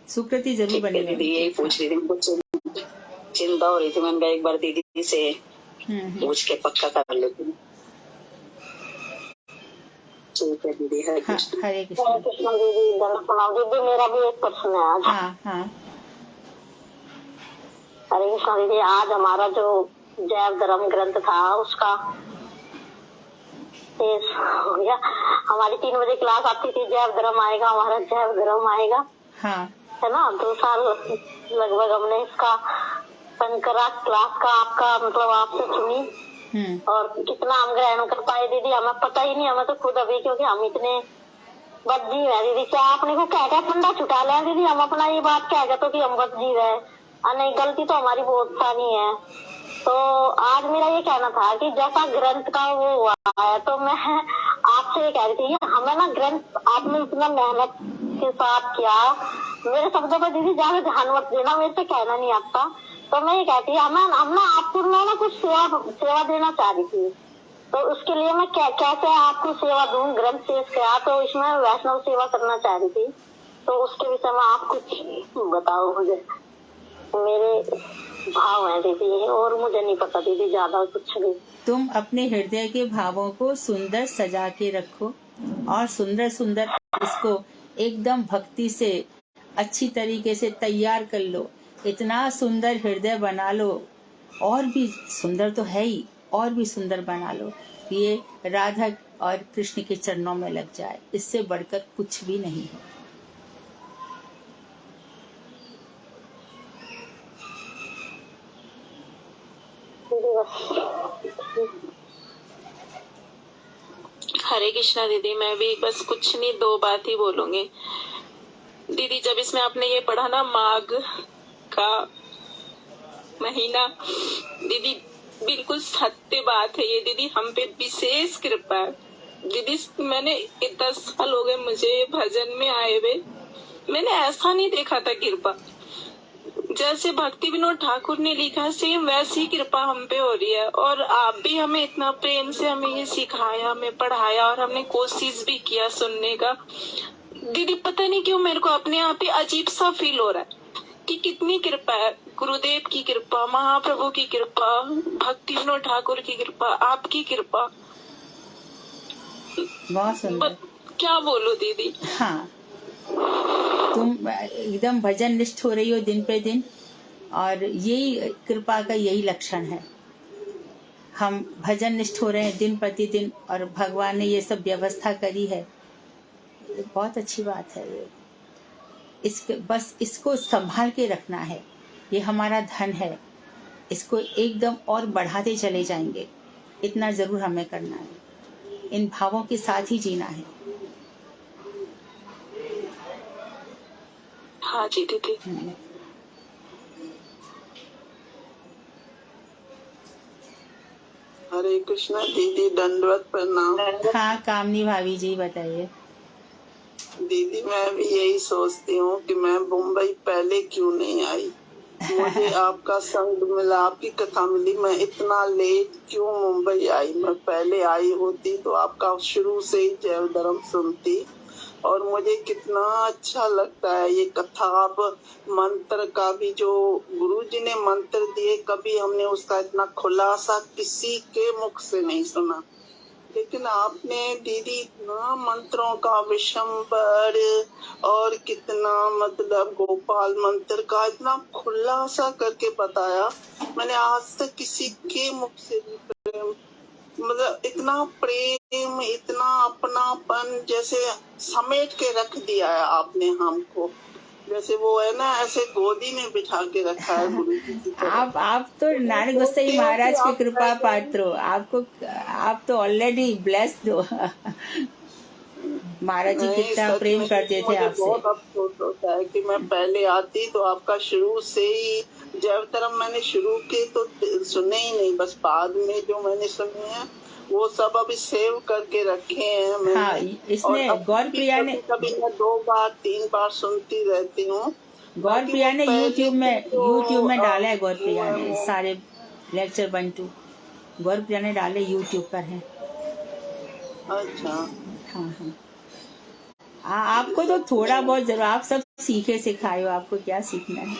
सुकृति जरूर बनी है।
दीदी यही पूछ रही थी, कुछ चिंता हो रही थी। मैंने कहा एक बार दीदी से पूछ के पक्का कर लेती हूँ। ठीक है दीदी, हरे कृष्ण।
हरे कृष्ण।
दीदी दीदी मेरा भी एक प्रश्न है आज।
हाँ हाँ।
हरे कृष्ण दीदी, आज हमारा जो जैव धर्म ग्रंथ था उसका शेष हो गया। हमारी 3 बजे क्लास आती थी, जैव धर्म आएगा, हमारा जैव धर्म आएगा।
हाँ।
है ना, 2 साल लगभग हमने इसका संकरा क्लास का आपका मतलब आपसे सुनी। और कितना हम ग्रहण कर पाए दीदी हमें पता ही नहीं। हमें तो खुद अभी, क्योंकि हम इतने बदजीव है दीदी, क्या आपने को क्या क्या फंडा छुटा लिया दीदी। हम अपना ये बात क्या कहते कि हम बदजीव है, नहीं गलती तो हमारी बहुत सारी है। तो आज मेरा ये कहना था कि जैसा ग्रंथ का वो हुआ है, तो मैं आपसे ये कह रही थी, हमें ना ग्रंथ आपने इतना मेहनत के साथ किया, मेरे शब्दों पर दीदी ज्यादा ध्यान मत देना, मेरे से कहना नहीं आपका। तो मैं ये कहती हम ना आपको ना कुछ सेवा देना चाह रही थी। तो उसके लिए मैं कैसे आपको सेवा दूं, ग्रंथ शेष क्या, तो इसमें वैष्णव सेवा करना चाह रही थी। तो उसके विषय में आप कुछ बताओ मुझे, मेरे भाव है दीदी, और मुझे नहीं पता दीदी ज्यादा कुछ भी।
तुम अपने हृदय के भावों को सुंदर सजा के रखो और सुंदर सुंदर इसको एकदम भक्ति से अच्छी तरीके से तैयार कर लो। इतना सुंदर हृदय बना लो, और भी सुंदर तो है ही, और भी सुंदर बना लो, ये राधा और कृष्ण के चरणों में लग जाए। इससे बढ़कर कुछ भी नहीं है।
हरे कृष्णा दीदी, मैं भी बस कुछ नहीं 2 बात ही बोलूंगी दीदी। जब इसमें आपने ये पढ़ा ना, माघ का महीना, दीदी बिल्कुल सत्य बात है ये दीदी, हम पे विशेष कृपा है दीदी। मैंने 10 साल हो गए मुझे भजन में आए हुए, मैंने ऐसा नहीं देखा था कृपा।
जैसे भक्ति विनोद ठाकुर ने लिखा सेम वैसी कृपा हम पे हो रही है। और आप भी हमें इतना प्रेम से हमें ये सिखाया, हमें पढ़ाया और हमने कोशिश भी किया सुनने का। दीदी पता नहीं क्यों मेरे को अपने आप ही अजीब सा फील हो रहा है कि कितनी कृपा है, गुरुदेव की कृपा, महाप्रभु की कृपा, भक्ति विनोद ठाकुर की कृपा, आपकी कृपा।
बहुत सुंदर।
क्या बोलूं दीदी।
हाँ, तुम एकदम भजन निष्ठ हो रही हो दिन पे दिन, और यही कृपा का यही लक्षण है। हम भजन निष्ठ हो रहे हैं दिन प्रतिदिन, और भगवान ने ये सब व्यवस्था करी है, ये बहुत अच्छी बात है। ये बस इसको संभाल के रखना है, ये हमारा धन है, इसको एकदम और बढ़ाते चले जाएंगे, इतना जरूर हमें करना है। इन भावों के साथ ही जीना है।
हाँ जी दीदी।
हरे कृष्णा दीदी, दंडवत प्रणाम।
हाँ कामनी भाभी जी बताइए।
दीदी मैं भी यही सोचती हूँ कि मैं मुंबई पहले क्यों नहीं आई। मुझे आपका संग मिला, आपकी कथा मिली, मैं इतना लेट क्यों मुंबई आई। मैं पहले आई होती तो आपका शुरू से ही जैव धर्म सुनती, और मुझे कितना अच्छा लगता है ये कथा। आप मंत्र का भी जो गुरुजी ने मंत्र दिए, कभी हमने उसका इतना खुलासा किसी के मुख से नहीं सुना, लेकिन आपने दीदी इतना मंत्रों का विशंबर और कितना मतलब गोपाल मंत्र का इतना खुलासा करके बताया। मैंने आज तक किसी के मुख से भी प्रेम, मतलब इतना प्रेम, इतना अपनापन जैसे समेट के रख दिया है आपने हमको, जैसे वो है ना ऐसे गोदी में बिठा के रखा है गुरु जी।
आप तो नारायण गोसाई महाराज की कृपा पात्र हो। आप तो ऑलरेडी ब्लेस्ड हो। महाराज जी कितना प्रेम करते थे आपसे।
बहुत अफसोस होता है कि मैं पहले आती तो आपका शुरू से ही जैव धर्म मैंने शुरू के तो सुने ही नहीं, बस बाद में जो मैंने सुने हैं वो सब अभी सेव करके रखे हैं मैंने।
हाँ, इसने गौर प्रिया ने
कभी मैं 2 बार 3 बार सुनती रहती हूँ।
गौर प्रिया ने यूट्यूब में डाला है। गौर प्रिया ने सारे लेक्चर 1-2 गौर प्रिया ने डाले, यूट्यूब पर है।
अच्छा
हाँ। आपको तो थोड़ा बहुत जरूर, आप सब सीखे सिखाए हो, आपको क्या सीखना है।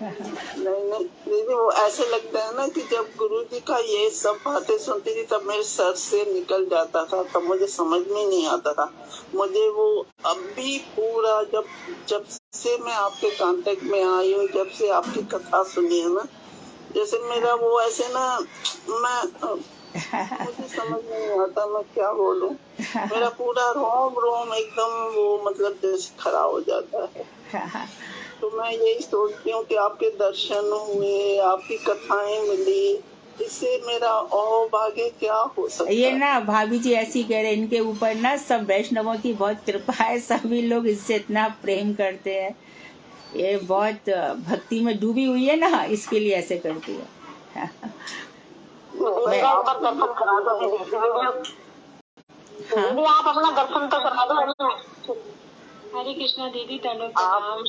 नहीं दीदी, वो ऐसे लगता है ना कि जब गुरु जी का ये सब बातें सुनती थी तब मेरे सर से निकल जाता था, तब मुझे समझ में नहीं आता था। मुझे वो अभी पूरा जब से मैं आपके कांटेक्ट में आई हूँ, जब से आपकी कथा सुनी है ना, जैसे मेरा वो ऐसे ना मुझे समझ नहीं आता मैं क्या बोलूं। मेरा पूरा रोम एकदम वो मतलब जैसे खड़ा हो जाता है। तो मैं यही सोचती हूँ कि आपके दर्शन हुए, आपकी कथाएं मिली, इससे मेरा और भाग्य क्या हो सकता है।
ये ना भाभी जी ऐसी कह रहे, इनके ऊपर ना सब वैष्णवों की बहुत कृपा है, सभी लोग इससे इतना प्रेम करते हैं। ये बहुत भक्ति में डूबी हुई है ना, इसके लिए ऐसे करती है।
दर्शन करा दो दीदी, आप अपना दर्शन तो करा दो।
हरे कृष्णा दीदी, धन्यवाद।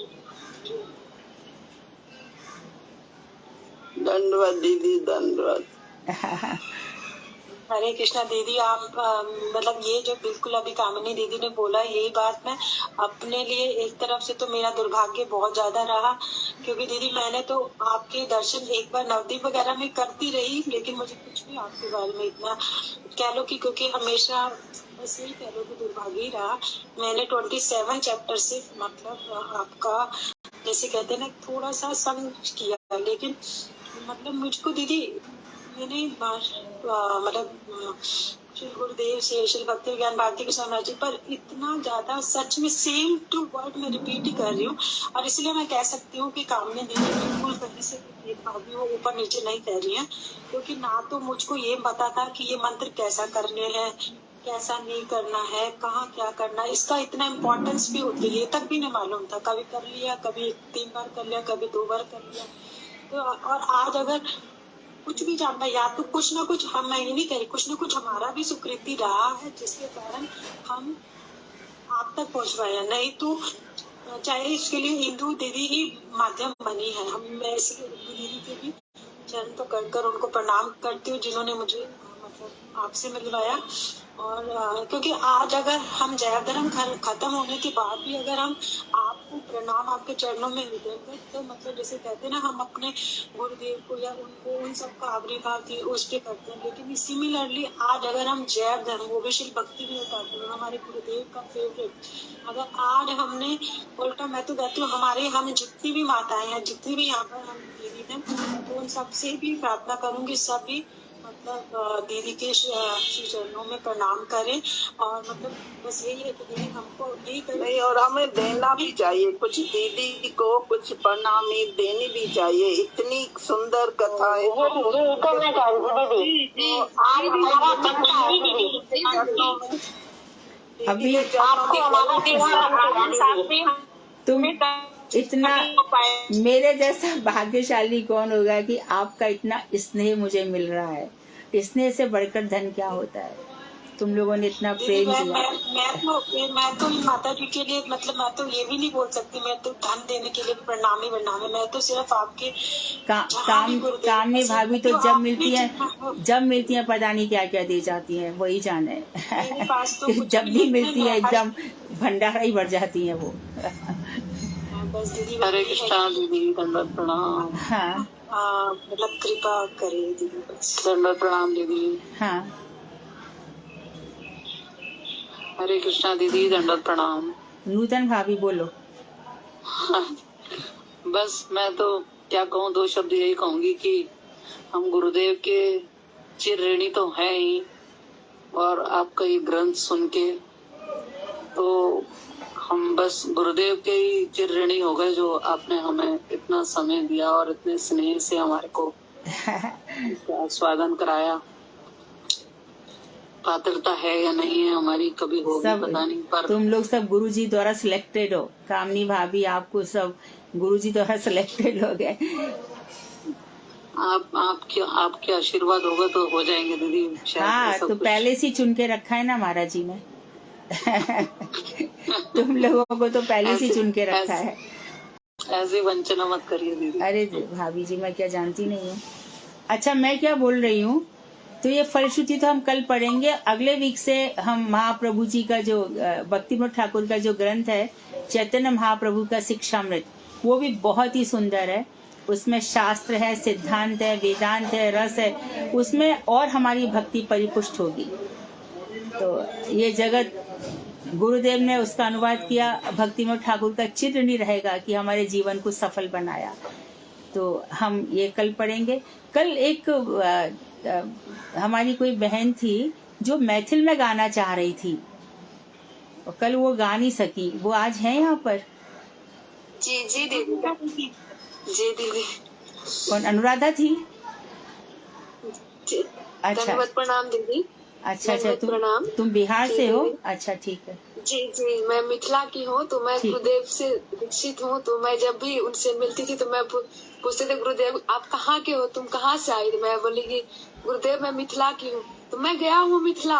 दंडवत दीदी, दंडवत।
हरे कृष्णा दीदी, आप मतलब ये जो बिल्कुल अभी कामिनी दीदी ने बोला, यही बात मैं अपने लिए एक तरफ से तो मेरा दुर्भाग्य बहुत ज्यादा रहा, क्योंकि दीदी मैंने तो आपके दर्शन एक बार नवदीप वगैरह में करती रही, लेकिन मुझे कुछ भी आपके बारे में इतना कह लो कि क्योंकि हमेशा बस यही कह लो कि दुर्भाग्य ही रहा। मैंने 27 चैप्टर से मतलब आपका जैसे कहते हैं ना थोड़ा सा संग किया, लेकिन मतलब मुझको दीदी मैंने मतलब श्री गुरुदेव से, श्री भक्ति ज्ञान भारती कृष्ण महाराज जी पर इतना ज्यादा सच में सेम टू वर्ड मैं रिपीट ही कर रही हूँ, और इसलिए मैं कह सकती हूँ कि कामनी दीदी बिल्कुल कहीं से भी वो ऊपर नीचे नहीं कर रही है, क्योंकि ना तो मुझको ये पता था कि ये मंत्र कैसा करने हैं, कैसा नहीं करना है, कहाँ क्या करना है, इसका इतना इम्पोर्टेंस भी होती है ये तक भी नहीं मालूम था। कभी कर लिया, कभी 3 बार कर लिया, कभी 2 बार कर लिया। तो और आज अगर कुछ भी जानना, या तो कुछ ना कुछ हम, मैं ही नहीं कह रही, कुछ ना कुछ हमारा भी सुकृति रहा है जिसके कारण हम आप तक पहुंचवाया, नहीं तो चाहे इसके लिए हिंदू दीदी ही माध्यम बनी है। मैं इसलिए हिंदू दीदी के भी चरण तो कर उनको प्रणाम करती हूँ जिन्होंने मुझे मतलब आपसे मिलवाया। और क्योंकि आज अगर हम जया धर्म खत्म होने के बाद भी अगर हम आपको प्रणाम आपके चरणों में देंगे तो मतलब जैसे कहते हैं ना, हम अपने गुरुदेव को या उनको उन सबका आविर्भाव थी उस पे करते हैं। लेकिन सिमिलरली आज अगर हम जया धर्म, वो भी श्री भक्ति विनोद ठाकुर हमारे गुरुदेव का फेवरेट, अगर आज हमने उल्टा, मैं तो कहती हूँ हमारे हम जितनी भी माताएं हैं, जितनी भी यहाँ पर हम दीदी हैं, तो उन सबसे भी प्रार्थना करूंगी सभी मतलब दीदी के श्री चरणों में प्रणाम करें। और मतलब बस यही है कि दीदी हमको यही
नहीं, और हमें देना भी चाहिए कुछ, दीदी को कुछ प्रणामी देनी भी चाहिए। इतनी सुंदर कथाएं
तो मैं कह रही थी दीदी, आज हमारा बनता है दीदी,
अभी
आपको हमारा त्योहार
तुम इतना, मेरे जैसा भाग्यशाली कौन होगा कि आपका इतना स्नेह मुझे मिल रहा है। स्नेह से बढ़कर धन क्या होता है। तुम लोगों ने इतना प्रेम दिया।
मैं तो माता जी के लिए मतलब मैं तो ये भी नहीं बोल सकती मैं तो धन देने के लिए प्रणामी, मैं तो सिर्फ आपके
काम में भाभी तो जब मिलती है पता नहीं क्या क्या दे जाती है, वही जाने। तो जब भी मिलती है एकदम भंडारा ही भर जाती है वो।
बस दीदी,
हरे कृष्णा दीदी, दंडवत प्रणाम।
हाँ
मतलब कृपा करे दीदी, बस
दंडवत प्रणाम दीदी।
हाँ
हरे कृष्णा दीदी, दंडवत प्रणाम।
नूतन भाभी बोलो।
बस मैं तो क्या कहूँ, दो शब्द यही कहूंगी कि हम गुरुदेव के चिर ऋणी तो है ही, और आपका ये ग्रंथ सुन के तो हम बस गुरुदेव के ही चिर ऋणी हो गए, जो आपने हमें इतना समय दिया और इतने स्नेह से हमारे को स्वागत कराया। पात्रता है या नहीं है हमारी, कभी होगी पता नहीं, पर
तुम लोग सब गुरुजी द्वारा सिलेक्टेड हो। कामनी भाभी, आपको सब गुरुजी द्वारा सिलेक्टेड हो गए।
आपके आशीर्वाद होगा तो हो जाएंगे दीदी।
हाँ, तो पहले से चुन के रखा है ना महाराज जी ने। तुम लोगों को तो पहले से चुन के रखा है।
ऐसे वंचना मत करिए दीदी।
अरे भाभी जी, मैं क्या जानती नहीं हूँ। अच्छा, मैं क्या बोल रही हूँ, तो ये फलश्रुति तो हम कल पढ़ेंगे। अगले वीक से हम महाप्रभु जी का जो भक्ति विनोद ठाकुर का जो ग्रंथ है चैतन्य महाप्रभु का शिक्षामृत, वो भी बहुत ही सुंदर है। उसमें शास्त्र है, सिद्धांत है, वेदांत है, रस है, उसमें और हमारी भक्ति परिपुष्ट होगी। तो ये जगत गुरुदेव ने उसका अनुवाद किया, भक्ति विनोद ठाकुर का चित्र नहीं रहेगा कि हमारे जीवन को सफल बनाया। तो हम ये कल पढ़ेंगे। कल एक हमारी कोई बहन थी जो मैथिल में गाना चाह रही थी, और कल वो गा नहीं सकी। वो आज है यहाँ पर?
जी जी दीदी, जी दीदी।
कौन? अनुराधा थी? अच्छा,
प्रणाम दीदी।
अच्छा, तुम बिहार से हो? अच्छा, ठीक है।
जी, मैं मिथिला की हूँ। तो मैं गुरुदेव से दीक्षित हूँ। तो मैं जब भी उनसे मिलती थी तो मैं पूछते थे, गुरुदेव आप कहाँ के हो, तुम कहाँ से आई? मैं बोली कि गुरुदेव मैं मिथिला की हूँ। तो मैं गया हूँ मिथिला।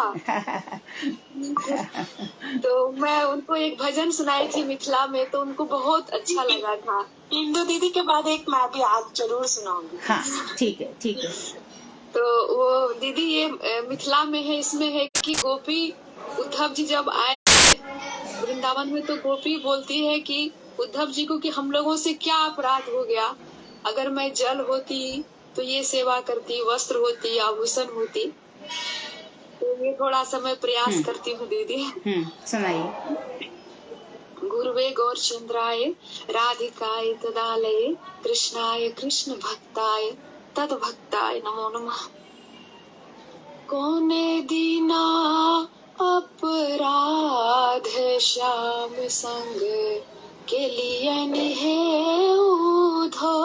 तो मैं उनको एक भजन सुनाई थी मिथिला में, तो उनको बहुत अच्छा लगा था।
इंदु दीदी के बाद एक मैं भी आज जरूर सुनाऊंगी।
हाँ, ठीक है, ठीक है।
तो वो दीदी ये मिथिला में है, इसमें है कि गोपी उद्धव जी जब आए वृंदावन में, तो गोपी बोलती है कि उद्धव जी को कि हम लोगों से क्या अपराध हो गया, अगर मैं जल होती तो ये सेवा करती, वस्त्र होती, आभूषण होती। तो ये थोड़ा सा मैं प्रयास करती हूँ दीदी।
सुनाइए।
गुरुवे गौर चंद्राय राधिकाय तदालये कृष्णाय कृष्ण भक्ताय तद भक्ताय नमो नमः। कौने दीना अपराध श्याम संग के लिए है उधो,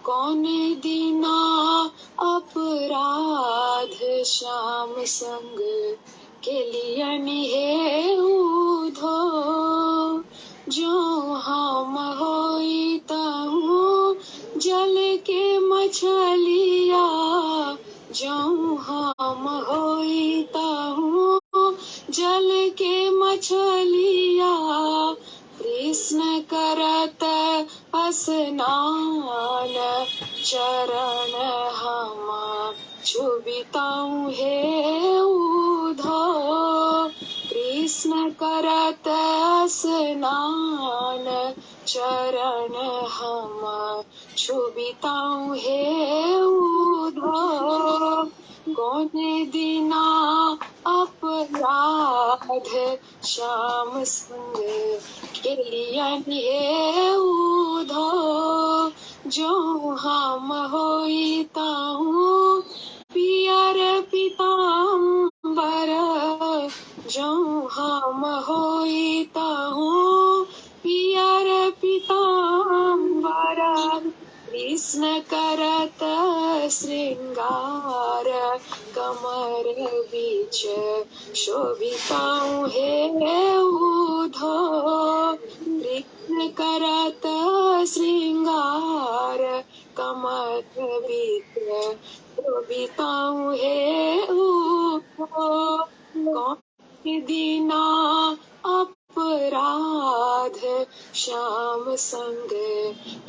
कौने दीना अपराध श्याम संग के लिए है उधो, जो हम होई तहु जल के मछलिया, जो हम होई तहु जल के
मछलिया कृष्ण करत स्नान चरण हम छुबिताऊं हे उधो कृष्ण करत स्नान चरण हम छुबिताऊं हे उधो कौने दिना अपराध श्याम संग के लियन हे उधो जो हम होइता हूँ पियर पीताम्बर जो हम होइता हूँ पियर पीताम्बर कृष्ण करत श्रृंगार कमर बीच शोभिताऊं हे उधो कृष्ण करत श्रृंगार कमर बीच शोभिताऊं हे उधो कौन दीना अपराध श्याम संग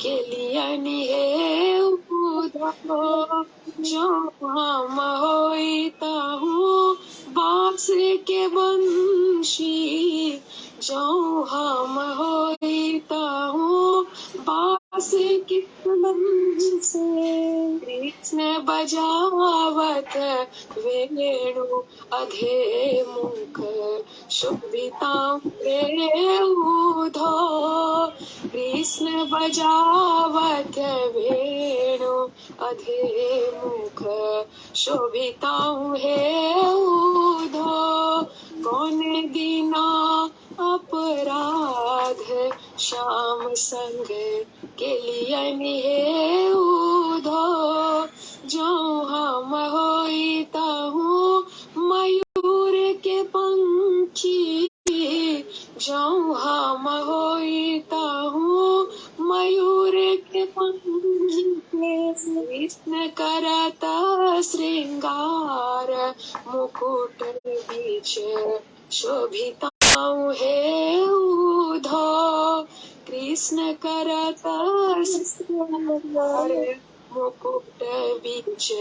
के लियन हे उधो जो हम होइता हूँ बांस के बंशी जो हम होइता हूँ बांस के बंशी कृष्ण बजावत वेणु अधे मुख शोभिताऊं हे उधो कृष्ण बजावत वेणु अधे मुख शोभिताऊं हे उधो कौन दीना अपराध श्याम संग के लियन हे उधो जो हम होइता हूँ मयूर के पंखी जो हम होइता हूँ मयूर के पंखी कृष्ण करत श्रृंगार मुकुट बीच शोभिताऊं हे उधो कृष्ण करत श्रृंगार मुकुट बीच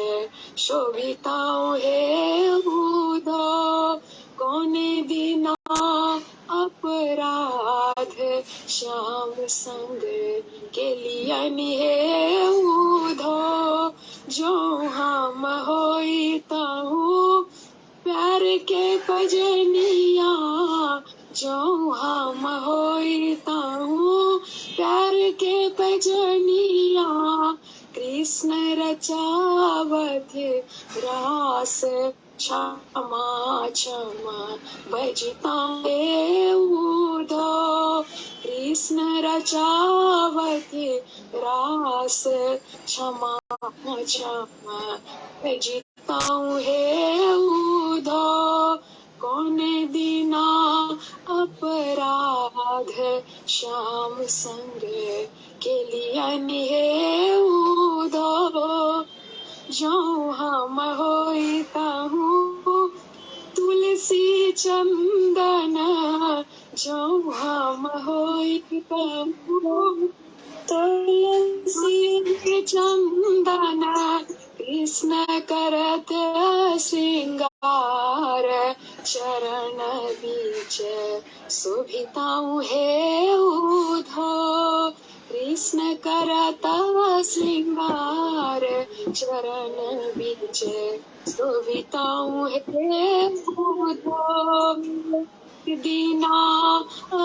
शोभिताऊं हे उधो कौन दीना अपराध श्याम संग के लियन हे उधो जो हम होइता हूँ प्यार के भजनिया जो हम होइता हूँ प्यार के भजनिया कृष्ण रचावत रास क्षमा क्षमा भजता हे उधो कृष्ण रचावत रास क्षमा क्षमा भजताऊं हे उधो कौन दीना अपराध श्याम संग के लियन हे उधो जो हम होइता हूँ तुलसी चंदन जो हम होइता हूँ तुलसी चंदन कृष्ण करत श्रृंगार चरण बीच शोभिताऊं हे उधो कृष्ण करत श्रृंगार चरण बीच शोभिताऊं हे उधो दीना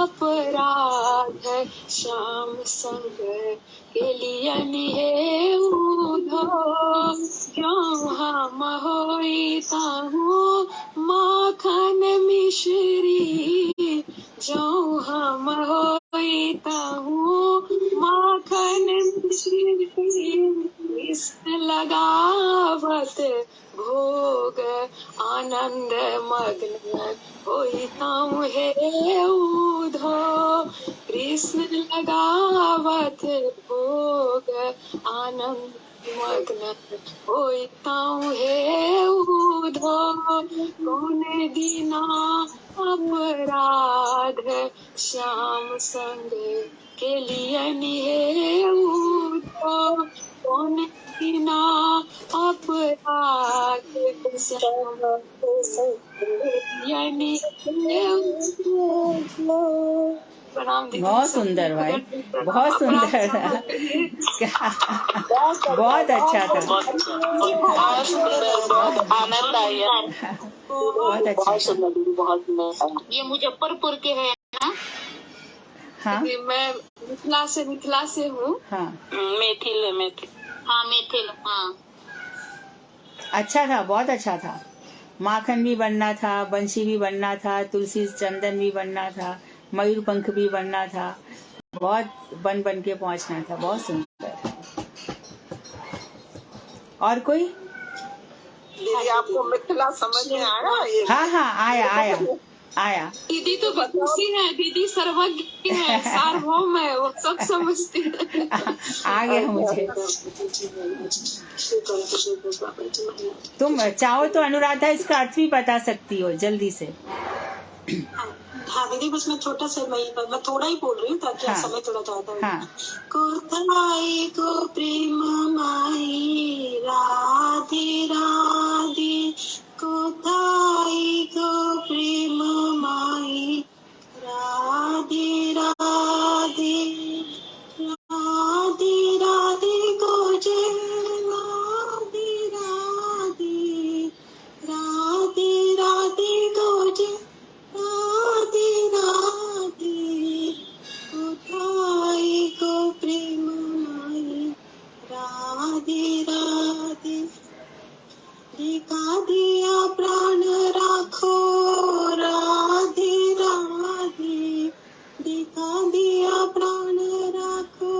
अपराध श्याम संग के लियन हे उधो क्यों हम होइता हूँ माखन मिश्री जो हम होइता हूँ माखन मिश्री कृष्ण लगावत भोग आनंद मग्न होइताऊं हे उधो कृष्ण लगावत भोग आनंद ओइताऊ हे उधो कोने दीना अपराध श्याम संग के लिए निहे उधो कोने दीना अपराध श्याम यानी
बहुत सुंदर भाई, बहुत सुंदर था। बहुत अच्छा था,
बहुत आनंद आया।
बहुत अच्छा।
ये मुजफ्फरपुर के है ना?
हाँ
मैं मिथिला से हूँ।
हाँ
मैथिल। हाँ मैथिल। हाँ
अच्छा था, बहुत अच्छा था। माखन भी बनना था, बंशी भी बनना था, तुलसी चंदन भी बनना था, मयूर पंख भी बनना था, बहुत बन के पहुंचना था। बहुत सुंदर। और कोई?
दीदी आपको मिथिला समझ में आया? ये
हाँ आया।
दीदी तो विदुषी है, दीदी सर्वज्ञ है, सार्वभौम है, वो सब समझती है।
आ गया मुझे। तुम चाहो तो अनुराधा इसका अर्थ भी बता सकती हो जल्दी से।
हाँ दीदी, बस मैं छोटा सा मैं थोड़ा ही बोल रही हूँ ताकि समय थोड़ा ज्यादा हो।
हाँ।
कोथाई को प्रेम माई राधे राधे, कोथाई को प्रेम माई राधे राधे, राधे राधे को जय राधे राधे, राधे राधे को जय राधे राधे, कोथाई को प्रेम माई राधे राधे, दिखा दिया प्राण राखो राधे राधे, दिखा दिया प्राण राखो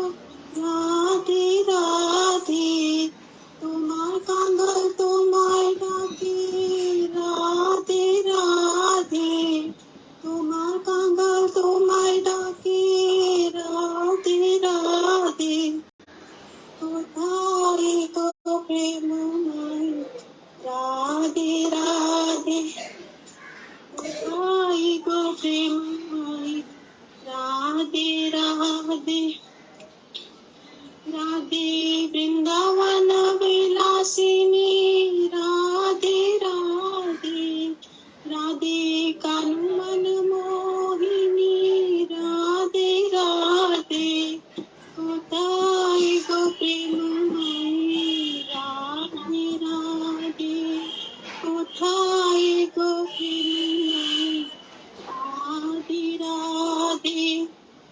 राधे राधे, तुम्हार कांगल तुम्हार डाके राधे राधे, तुम्हार कांगल तुम्हार डाके राधे राधे, कोथाई को प्रेम माई राधे राधे, कोथाई को प्रेम माई राधे राधे, राधे वृंदावन विलासिनी राधे राधे, राधे कानन मोहिनी राधे राधे, कोथाई को प्रेम माई राधे राधे, कोथाई को प्रेम माई राधे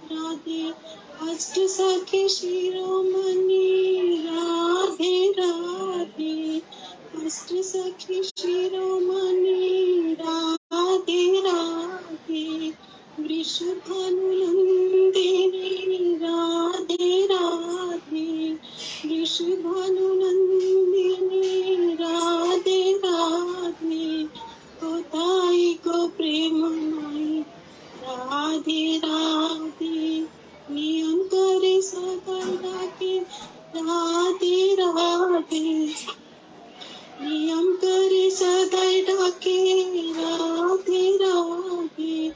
राधे, अष्ट सखी शिरोमणि राधे राधे, अष्ट सखी शिरोमणि राधे राधे, वृषभानु नंदिनी राधे राधे, वृषभानु नंदिनी राधे राधे, कोथाई को प्रेम माई राधे राधे, नियम करे सदा डाके राधे राधे, नियम करे सदा डाके राधे राधे,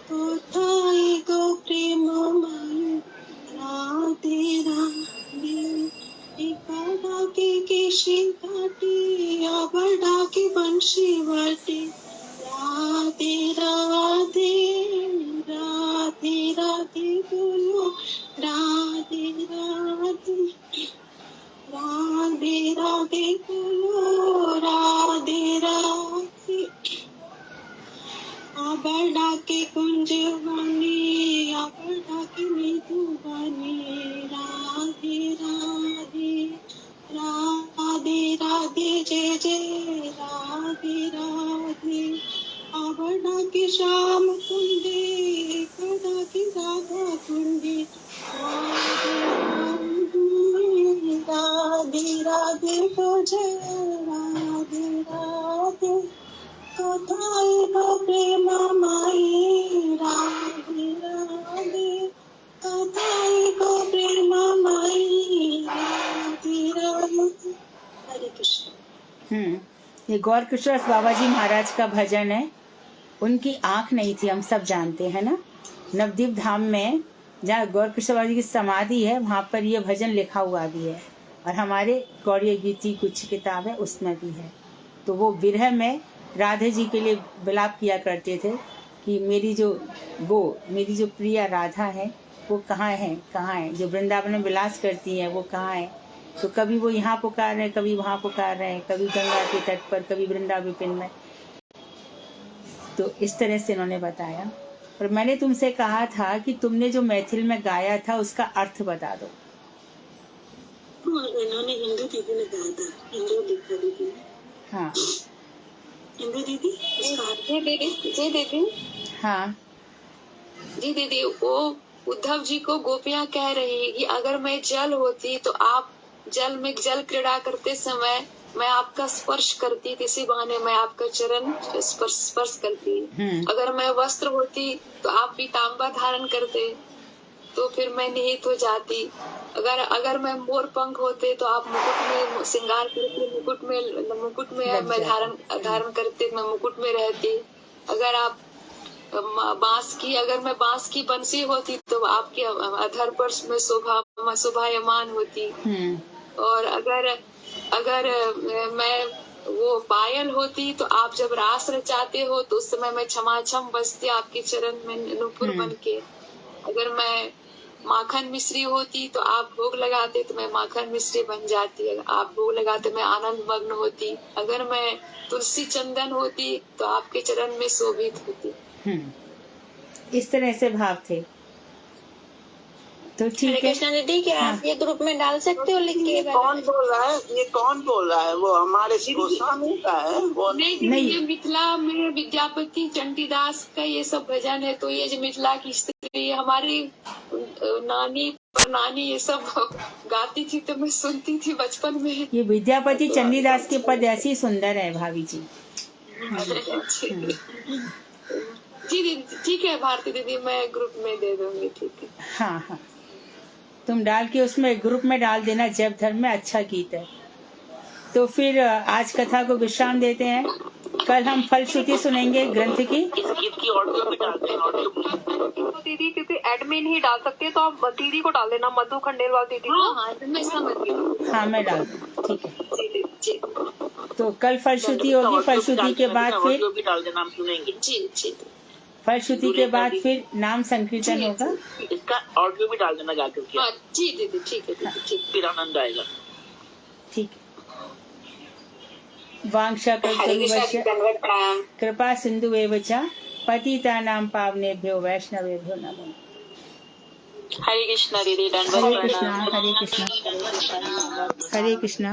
कोथाई को प्रेम माई राधे राधे, एका डाके केशी काटे आबा डाके बंशी बाटे राधे राधे, राधे राधे बोलो राधे राधे, राधे राधे बोलो राधे राधे, आबड़ा के कुंज वाणी आबड़ा के मृदुवाणी राधे राधे, राधे राधे जय जय राधे राधे, आबड़ा के श्याम कुंडे कड़ा की राधा कुंडे राधे राधे को जय राधे राधे, कोथाई को प्रेम माई राधे राधे, कोथाई को प्रेम माई राधे राधे।
गौर किशोर बाबा जी महाराज का भजन है। उनकी आंख नहीं थी, हम सब जानते हैं ना। नवदीप धाम में जहाँ गौर किशोर बाबा जी की समाधि है, वहाँ पर ये भजन लिखा हुआ भी है, और हमारे गौड़ीय गीति कुछ किताब है उसमें भी है। तो वो विरह में राधे जी के लिए विलाप किया करते थे कि मेरी जो प्रिया राधा है वो कहाँ है, जो वृंदावन में विलास करती है वो कहाँ है। तो कभी वो यहाँ पुकार रहे, कभी वहाँ पुकार रहे, कभी गंगा के तट पर, कभी वृंदावन में। तो इस तरह से इन्होंने बताया। और मैंने तुमसे कहा था कि तुमने जो मैथिल में गाया था उसका अर्थ बता दो।
इन्होंने हिंदू दीदी ने गाया था, हिंदू लिखा दीदी।
हाँ
हिंदू दीदी
जी दीदी
हाँ
जी दीदी, वो उद्धव जी को गोपियां कह रही है कि अगर मैं जल होती तो आप जल में जल क्रीड़ा करते समय मैं आपका स्पर्श करती, किसी बहाने मैं आपका चरण स्पर्श करती। अगर मैं वस्त्र होती तो आप पीताम्बर धारण करते, तो फिर मैं निहित हो जाती। अगर मैं मोर पंख होते तो आप मुकुट में श्रृंगार करते, मुकुट में मैं धारण करते, मैं मुकुट में रहती। अगर आप अगर मैं बांस की बंसी होती तो आपके अधर पर मैं शोभायमान होती। और अगर मैं वो पायल होती तो आप जब रास रचाते हो तो उस समय मैं छमाछम बजती आपके चरण में नूपुर बन के। अगर मैं माखन मिश्री होती तो आप भोग लगाते तो मैं माखन मिश्री बन जाती। अगर आप भोग लगाते मैं आनंद मग्न होती। अगर मैं तुलसी चंदन होती तो आपके चरण में शोभित होती।
इस तरह से भाव थे। तो ठीक है
कृष्णा दीदी, क्या आप ये ग्रुप में डाल सकते हो लिख के?
कौन बोल रहा है? ये कौन बोल रहा है? वो हमारे गोस्वामी का है वो?
नहीं, ये मिथिला में विद्यापति चंडीदास का ये सब भजन है। तो ये जो मिथिला की स्त्री हमारी नानी परनानी ये सब गाती थी तो मैं सुनती थी बचपन में।
ये विद्यापति चंडीदास के पद ऐसे ही सुंदर है भाभी जी।
जी दीदी ठीक है भारती दीदी, मैं ग्रुप में दे दूंगी। ठीक है।
हाँ तुम डाल के उसमें ग्रुप में डाल देना। जब धर्म में अच्छा गीत है। तो फिर आज कथा को विश्राम देते हैं। कल हम फलश्रुति सुनेंगे ग्रंथ की।
इस गीत की ऑडियो भी डालते हैं, ऑडियो
दीदी, क्योंकि एडमिन ही डाल सकती है तो आप दीदी को डाल देना, मधु खंडेलवाल दीदी को।
हाँ मैं समझ गई।
हाँ मैं डाल दूँ, ठीक है। तो कल फलश्रुति होगी। फलश्रुति के बाद फिर
ऑडियो भी डाल देना, हम सुनेंगे।
जी
फलश्रुति के बाद फिर नाम संकीर्तन होगा।
इसका ऑडियो भी डाल देना जाकर के।
जी दीदी ठीक है दीदी, ठीक।
फिर आनंद आएगा।
ठीक है। वांछा कृपा सिंधु एव च पतितानां पावनेभ्यो वैष्णवेभ्यो नमो।
हरे कृष्णा दीदी,
हरे कृष्णा हरे कृष्णा हरे कृष्णा।